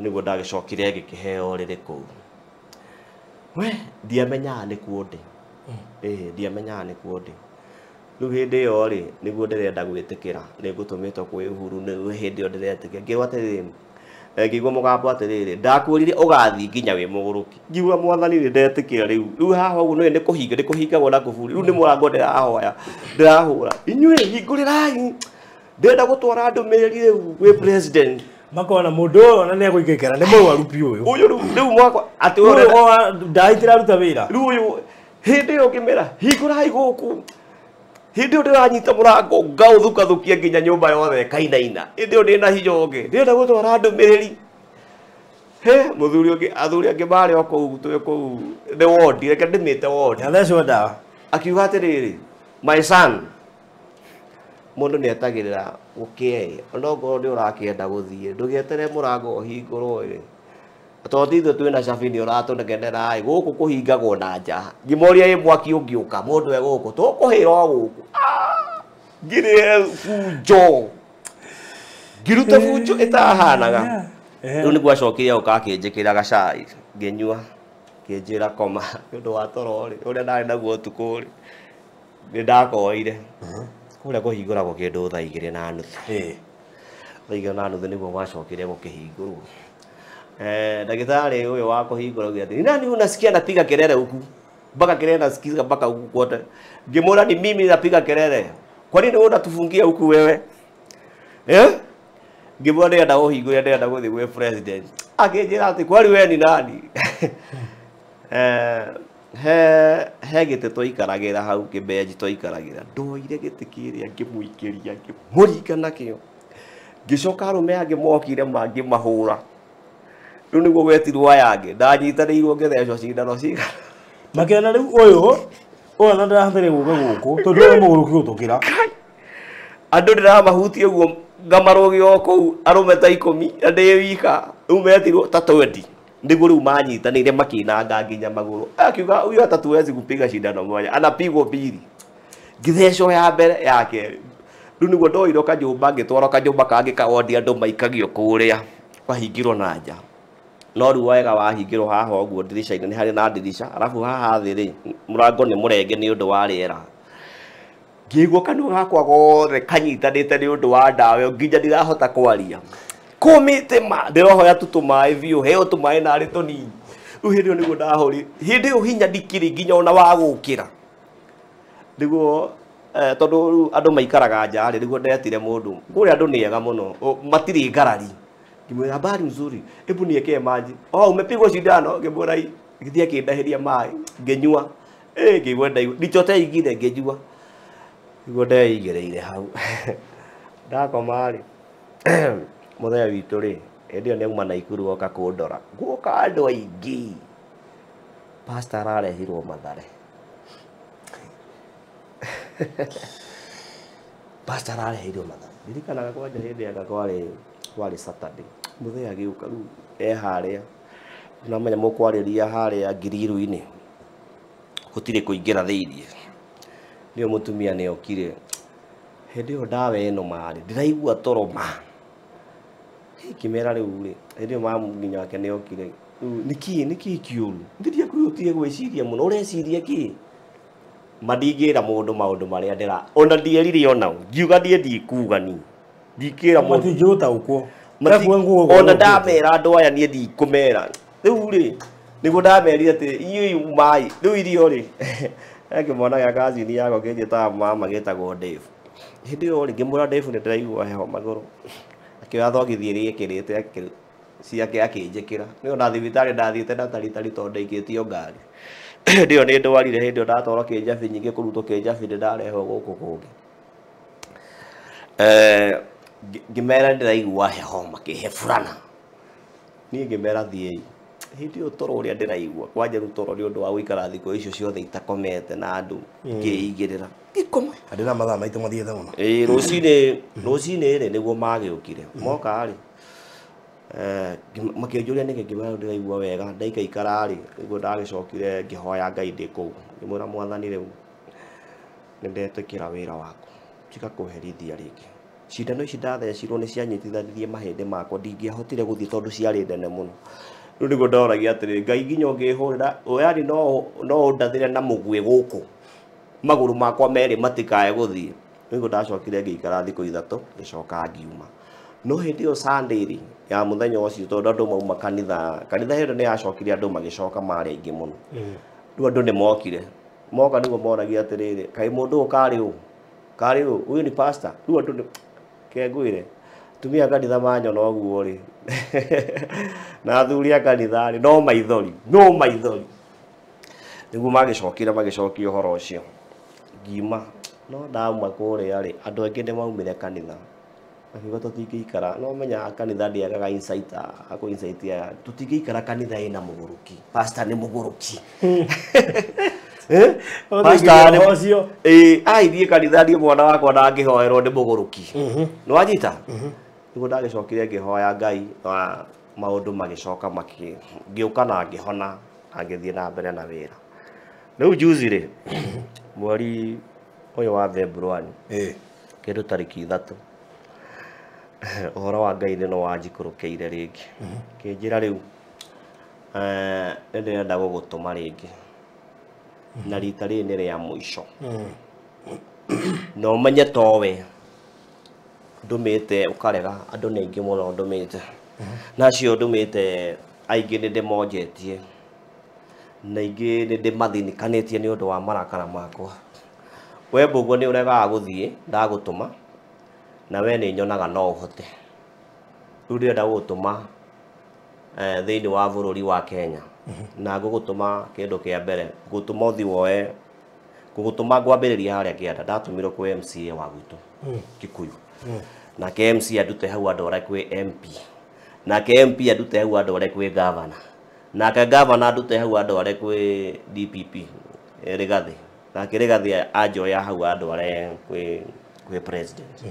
S2: nĩguo ndagĩcokire ngĩkĩheo rĩrĩ kũu we ndiamenyaga nĩkuo ndĩ ndiamenyaga nĩkuo ndĩ rĩu hĩndĩ ĩyo rĩ nĩguo ndĩrenda gwĩtĩkĩra nĩngũtũmĩtwo kwĩ Uhuru nĩguo hĩndĩ ĩyo ndĩretĩkĩra ngĩigua atĩrĩrĩ ngĩigua mũgambo atĩrĩrĩ ndakwĩrire ũgathiĩ nginya wĩ mũgũrũki ngiuga Mwathani nĩ ndetĩkĩra rĩu haha ũguo nĩ kũhingagwo na kũburi rĩu nĩ mũrango ndĩrahũra inyuĩ hingũrĩrai ndĩrenda gũtwara ndũmĩrĩri rĩu gwĩ president
S3: makona mũndũ ũyũ na nĩegũikĩkĩra nĩ mũrwaru biũ ũyũ
S2: rĩu mwakwa atĩ
S3: ndaitĩraruta wĩra
S2: rĩu ũyũ hĩndĩ ĩyo ngĩmera hingũrai gũkũ hĩndĩ ĩyo ndĩranyita mũrango ngaũthukathukia nginya nyũmba yothe ĩkainaina hĩndĩ ĩyo ndĩna hinya ũngĩ ndĩrenda gũtwara ndũmĩrĩri mũthuri ũngĩ athuri angĩ marĩ o kũu twĩ kũu nĩ wondi reke ndĩmĩte wondi
S3: athecwo ndawa
S2: akiuga atĩrĩrĩ my son mũndũ nĩ etagĩrĩra gũkĩe onokorwo nĩ ũrakĩenda gũthiĩ ndũgĩetere mũrango ũhingũrwo rĩ tondũ ithuĩ twĩna cabi nĩ ũratũnegenera gũkũ kũhingagwo na nja ngĩmoria ĩ mwaki ũngĩũka mũndũ e gũkũ tũkũhĩra o gũkũ ngĩrĩ bunjo ngĩruta bunjo ĩtahanaga rĩu nĩguo acokire gũka akĩnjĩkĩra gacai ngĩnyua kĩnjĩra koma nĩ ũndũ wa toro rĩ ũrĩa ndarĩ naguo ũtukũ rĩ nĩ ndakoire kũrĩa kũhingũragwo kĩndũ thaa 2:30 thaa 2:30 nĩguo gwacokire gũkĩhingũrwo daktari huyo wako hiko ni nani unasikia napiga kelele huku mpaka kelele nasikiza mpaka huku kote ngimora ni mimi napiga kelele kwa nini wewe unatufungia huku wewe ngimora nenda ũhingũre nenda gũthiĩ gwĩ president akĩnjĩra atĩ kwani wewe ni nani he gĩtĩ tũikaragĩra hau kĩbenji tũikaragĩra ndoire gĩtĩ kĩrĩa ngĩmũikĩria ngĩmũringa nakĩo ngĩcoka arũme angĩ mokire mangĩmahũra rĩu nĩguo gwetirwo aya angĩ ndanyitanĩirwo ngĩthecwo cindano cigana
S3: makĩona rĩu ũyũ na ndĩrahũthĩre gũka gũkũ tondũ ũyũ mũgũrũki gũtũkĩra
S2: andũ ndĩramahutia ũguo ngamarũgio o kũu arũme ta 10 na ndĩ wika rĩu metirwo ta 20 nĩguo rĩu manyitanĩire makĩnanga nginya magũrũ akiuga huyu hatuwezi kupiga shindano moja anapigwo mbili ngĩthecwo ya mbere ya kerĩ rĩu nĩguo ndoirwo kanyũmba ngĩtwarwo kanyũmba kangĩ ka wondi andũ maikagio kũrĩa kwahingirwo na nja no rĩu wega wahingĩrwo haha ũguo ndirisha-inĩ nĩ harĩ na ndirisha arabu haha thĩ rĩ mũrango nĩ mũrenge nĩ ũndũ wa rĩera ngĩigua kanua gakwa gothe kanyitanĩte nĩ ũndũ wa ndawa nginya ndirahota kwaria kũmĩte ma ndĩrohoya tu tũmaĩ biũ heo tũmaĩ narĩ tũnini rĩu hĩndĩ ĩyo nĩguo ndahũri hĩndĩ ĩyo hinya ndikĩrĩ nginya ona wa gũkĩra nĩguo tondũ rĩu andũ maikaraga nja rĩ nĩguo ndetire mũndũ kũrĩa andũ nĩ ega mũno matirĩ ngarari ngĩmwĩra habari nzuri hebu niekee maji umepigwa shindano ngĩmwĩra gĩthiĩ akĩndahĩria maĩ ngĩnyua ngĩigua ndichoteigire ngĩnyua nĩguo ndeigĩrĩire hau ndakoma rĩ mũthenya witũ rĩ hĩndĩ ĩyo nĩauma Naikuru oka kũndora guoka andũ aingĩ pastor ararehirwo Mathare pastor ararehirwo Mathare ndirikanaga kwanja hĩndĩ ĩyo kwarĩ Saturday mũthenya agĩũka rĩu harĩa namenya mũkwarĩria harĩa ngiriru-inĩ gũtirĩ kũingĩra thĩinĩ nĩyo mũtumia nĩokire hĩndĩ ĩyo ndawa ĩno marĩ ndĩraigua toro ma kĩmera rĩu rĩ hĩndĩ ĩyo mamuginya wake nĩokire nĩkĩ kĩũru ndĩria kwĩũtige gwĩciria mũno ũreciria kĩ mandingĩra mũndũ maũndũ marĩa ona ndierire ona ngiuga ndikuga ni ndikĩra mũndũ
S3: matingĩgũtaũkwo
S2: ona ndamera andũ aya niĩ ndikũmera rĩu rĩ nĩguo ndamerire atĩ inyuĩ maĩ rĩu irio rĩ ngĩmona gĩa kazini yako kĩnjĩtaga mama gĩtagwo Dave hĩndĩ ĩyo rĩ ngĩmwĩra Dave nĩ ndĩraigua heho magũrũ akĩoya thogithie ĩrĩa ekĩrĩte ciake akĩnjĩkĩra nĩ ona thibitarĩ ndathiĩte na taritari tondũ ndaikĩtio ngari hĩndĩ ĩyo nĩ ndwarire hĩndĩ ĩyo ndatwarwo Kĩnjabi nyingĩ kũrutwo Kĩnjabi nĩ ndarehwo gũkũ kũngĩ ngĩmera ndĩraigua heho makĩhe burana niĩ ngĩmera thiĩi hindi utoro uria ndiraigua kwanja rutoro ni undu wa guikara thiko icio ciothe itakomete na andu ngiigirira ngikoma
S3: andina mathaa maitå mathiäte må no
S2: rucini ri niguo magiukire moka ri makienjuria niki ngimera ndiraigua wega ndaikaikara ri niguo ndagicokire ngihoya Ngai ndi kuu ngimwira Mwathani riu nindetikira wira waku tiga kuherithia ringi cindano ici ndathecirwo ni cianyitithanirie mahindi makwa ndingiahotire guthii tondu ciari ndene muno riu niguo ndoragia atiri Ngai nginya ngihurira oyari no ndathire na mugwi guku maguru makwa meri matikae guthii niguo ndacokire ngiikara thiko ithatu ngicoka ngiuma no hindi yo Sunday ri ya muthenya ucio tondu andu mauma kanitha hindo ni yacokire andu magicoka mari aingi muno riu andu ni mokire moka niguo moragia atiriri kai mundu ukari uyu ni pastor riu andu ni kengwire tumia kanitha manyona oguo ri na athuri a kanitha ri no maithori niguo magicokia uhoro ucio ngima no ndauma kuria ri andu angi nimaumire kanitha akiuga tutingiikara no menya kanitha ndiagaga insight ako insight ya tutingiikara kanitha ina muguruki pastor ni muguruki pastor ni
S3: ucio
S2: aithie kanitha ndi mwana wakwa ndangihoerwo ndi muguruki no anyita niguo ndagicokire ngihoya Ngai na maundu magicoka ngiuka na ngihona na ngithie na mbere na wira riu juzi ri mweri uyu wa February kindu tariki 3 uhoro wa Ngai no wanjikurukiire ringi kinjira riu ndirenda gugutuma ringi na rita ri ni ria muico no menye towe ndumite ukarega andu ni aingi muno ndumite nacio ndumite aingi ni ndimojetie na ingi ni ndimathinikanĩtie ni undu wa marakara makwa we mbuguo ni uregaga guthie ndagutuma na we ni nyonaga no uhote riu ndirenda gugutuma thiini wa bururi wa Kenya na ngugutuma kindu kia mbere ngutuma uthi woe ngugutuma ngwambiriria haria kianda ndatumirwo kwi MCA wa gwitu Kikuyu na KMC andute hau andu aria kwi MP na KMP andute hau andu aria kwi governor na ka governor andute hau andu aria kwi DPP Rigathi na Rigathi anjoya hau andu aria kwi president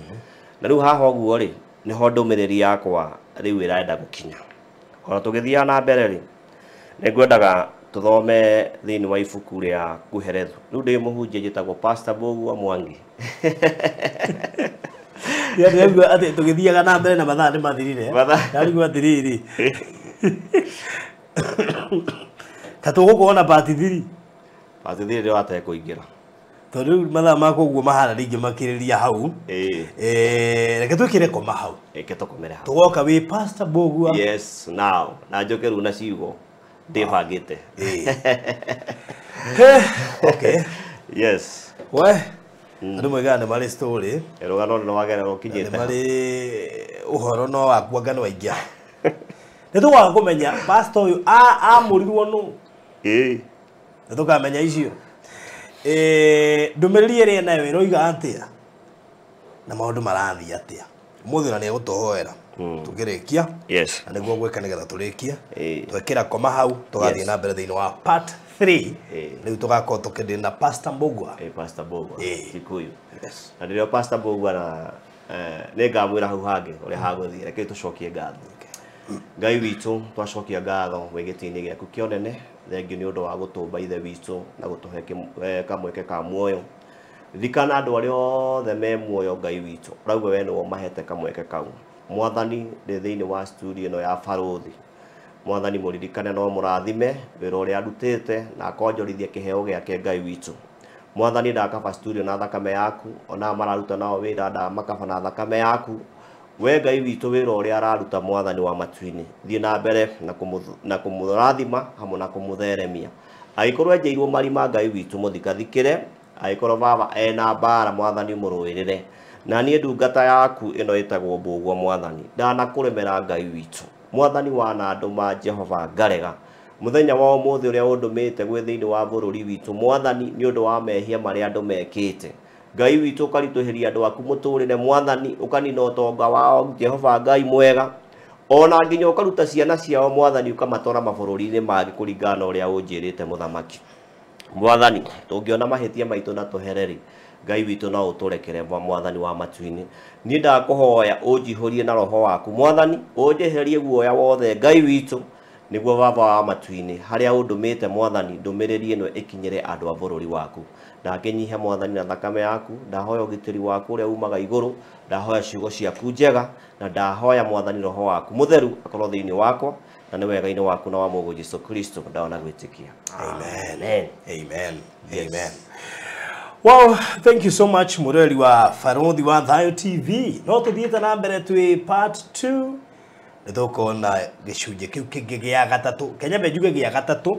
S2: na riu haha uguo ri niho ndumiriri yakwa riu irenda gukinya ona tugithia na mbere ri ningwendaga tuthome thiini wa ibuku ria kuherethu riu ndi muhunjia njitagwo Pastor Mbugua Mwangi
S3: ndio ati tugithiaga na mbere na mathaa ni mathirire ndarigwa atiriri tatugukuona part 3
S2: ndio ate kuingira
S3: tondu mathaa makwa uguo mahana ringi makiriria hau reke twikire koma hau
S2: tukomere hau
S3: tugoka wi Pastor Mbugua
S2: yes now na njoke ru na ciugo ndibangite
S3: okay
S2: yes
S3: we andu mwegane mari story
S2: rugano no wagerero kinyite
S3: mari uhoro no wakuanga no aingia nituga kumenya pastor uyu amurirwo no nitukamenya icio ndumiriri iri nayo iroiga atia na maundu marathia atia muthi na ni gutohoera tukirikia
S2: yes
S3: na niguo gweka nigetha turikia twekira koma hau tugathie na mbere thiini wa part 3 riu tugakorwo tukindi na Pastor Mbugua
S2: Pastor Mbugua Kikuyu yes na ndio Pastor Mbugua na ningamwira hau hangi uri haguthie reke tucokie ngatho Ngai witu twacokia ngatho wigitini giaku kionene thengi ni undu wa gutumba ithe witu na gutuhe kamweke ka muoyo thikana andu aria othe me muoyo Ngai witu rauga we niwo mahete kamweke kau Mwathani ndi thiini wa studio no ya Baruthi Mwathani muririkane no murathime wira uria arutite na akonjorithia kiheo giake Ngai witu Mwathani ndakaba studio na thakame yaku ona mararuta nao wira nda makaba na thakame yaku we Ngai witu wira uria araruta Mwathani wa matuini thie na mbere na kumurathima hamwe na kumutheremia agikorwo enjeirwo marima Ngai witu muthikathikire agikorwo baba ena bara Mwathani muruirire na nie ndungata yaku ino itagwo Mbugua Mwathani ndana kuremera Ngai witu Mwathani wana andu ma Jehova ngarega muthenya wa umuthi uria undumite gwe thiini wa bururi witu Mwathani ni undu wa mehia maria andu mekite Ngai witu ukarituhiria andu aku muturire Mwathani ukanina utonga wao Jehova Ngai mwega ona nginya ukaruta ciana ciao mwathani ukamatwara mabururi-ini mangĩ kũringana na ũrĩa ũnjĩrĩte mũthamaki. Mwathani tũngĩona mahĩtia maitũ na tũhereri, Ngai witũ no ũtũrekere mwathani wa matu-inĩ. Niĩ ndakũhoya ũnjihũrie na roho waku mwathani, ũnjeherie guoya wothe Ngai witũ, nĩguo baba wa matu-inĩ harĩa ũndũmĩte mwathani ndũmĩrĩri ĩno ĩkinyĩre andũ a bũrũri waku. Ndakĩnyiha mwathani na thakame yaku, ndahoya ũgitĩri waku ũrĩa umaga igũrũ, ndahoya ciugo ciaku njega, na ndahoya mwathani roho waku mũtheru akorwo thĩinĩ wakwa, na nĩ wega-inĩ waku na wa mũgũ Jesũ Kristo ndaona gwĩtĩkia.
S3: Amen. Amen. Amen. Well, thank you so much Mureli wa Farothi wa Thayo TV. No tuthiĩte na mbere twi part 2. Nĩtũkona gĩcunjĩ kĩu kĩngĩ gĩa gatatũ. Kenya benjuge gĩa gatatũ.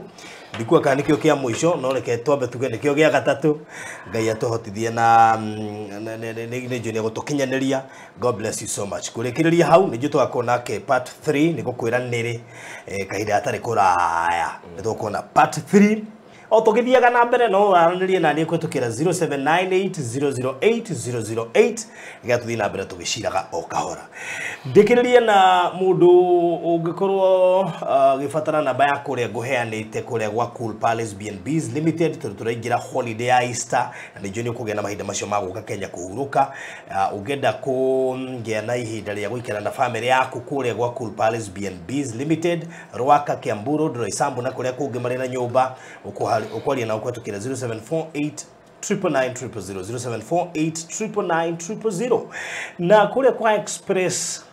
S3: Ndikua kana nĩkĩo kĩa mũico, no reke twambe tuge nĩkĩo gĩa gatatũ. Ngai atũhotithie na nĩ gũtũkinyanĩria. God bless you so much. Kũrĩkĩrĩria hau nĩnjũ tũgakona ke part 3 nĩgũkwĩra nĩrĩ kahinda gatarĩ kũraya. Nĩtũkona part 3. O tũgĩthiaga na mbere no waranĩrie na niĩ kũhĩtũkĩra 0798008008 nĩgetha tũthiĩ na mbere tũgĩciraga o kahora. Ndĩkĩrĩrie na mũndũ ũngĩkorwo gĩbatara namba ya kũrĩa ngũheanĩte kũrĩa gwa Cool Palace B&Bs Limited, tondũ tũraingĩra holiday ya Easter na nĩnjũĩ nĩ ũkũgĩa na mahinda macio ma gũka Kenya kũhurũka. Ũngĩenda kũgĩa na ihinda rĩa gũikara na family yaku kũrĩa gwa Cool Palace B&Bs Limited, Rwaka, Kiambu Road, Roysambu na kũrĩa kũngĩ marĩ na nyũmba, ukwaria na ukwetukira 07489900 na kule kwa Express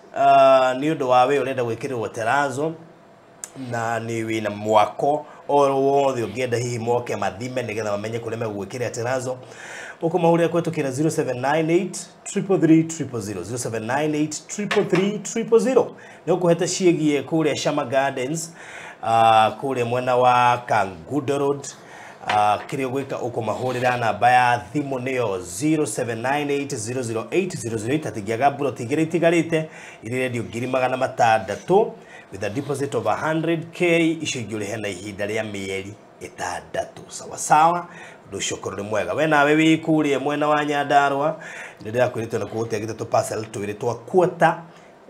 S3: ni undu wa we urenda gwikirwo terazo na ni wina mwako oro wothe ungienda hihi moke mathime nigetha mamenye kule megwikira terazo ukumahurira kwetukira 07983300 ni ukuhete ciegie kule Shama Gardens kule mwena wa Kangundo Road. Kiri gwika ukumahurira namba ya thimu niyo 0798008008 atigiaga buro tigire itigarite iri radio ngiri 600 with a deposit of 100k icio uri hena ihinda ria mieri 6 sawa sawa. Ndushukuru mwega we nawe wikurie mwena wa Nyandarua ndira kwirite na kugutegete to parcel twiri twa quarter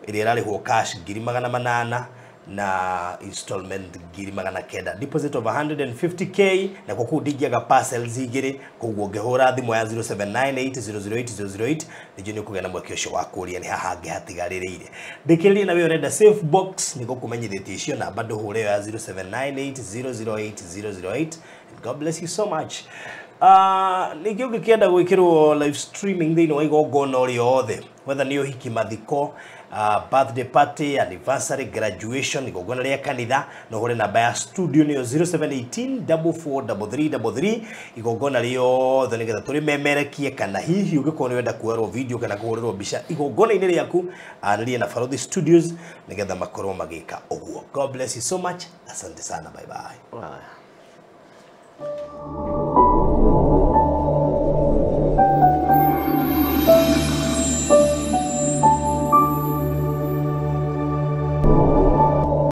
S3: iri irarihwo cash ngiri 800 na installment ngiri 900, deposit of 150k na kukudigiaga parcels igiri koguo ngehura thimu ya 0798008008 nijuni kugena mweke ucio wa kuria ni haha ngehatigarĩrĩire. Ndikĩrĩrie na we urenda safe box niko kumenyithĩtie icio na bado hure ya 0798008008. God bless you so much. Ningĩ ũngĩkĩenda gwĩkĩrwo live streaming thĩinĩ wa igongona o rĩothe, whether nĩ ũhiki, mathiko, birthday party, anniversary, graduation, igongona rĩa kanitha, no hore namba ya studio nĩyo 0718443333 igongona rĩothe nĩgetha tũrĩmemerekie, kana hihi ũngĩkorwo nĩ wenda kuoerwo video kana kũhũrĩrwo mbica igongona-inĩ rĩaku, anĩrie na Farothi Studios nĩgetha makorwo magĩka ũguo. God bless you so much. Asante sana. Bye bye.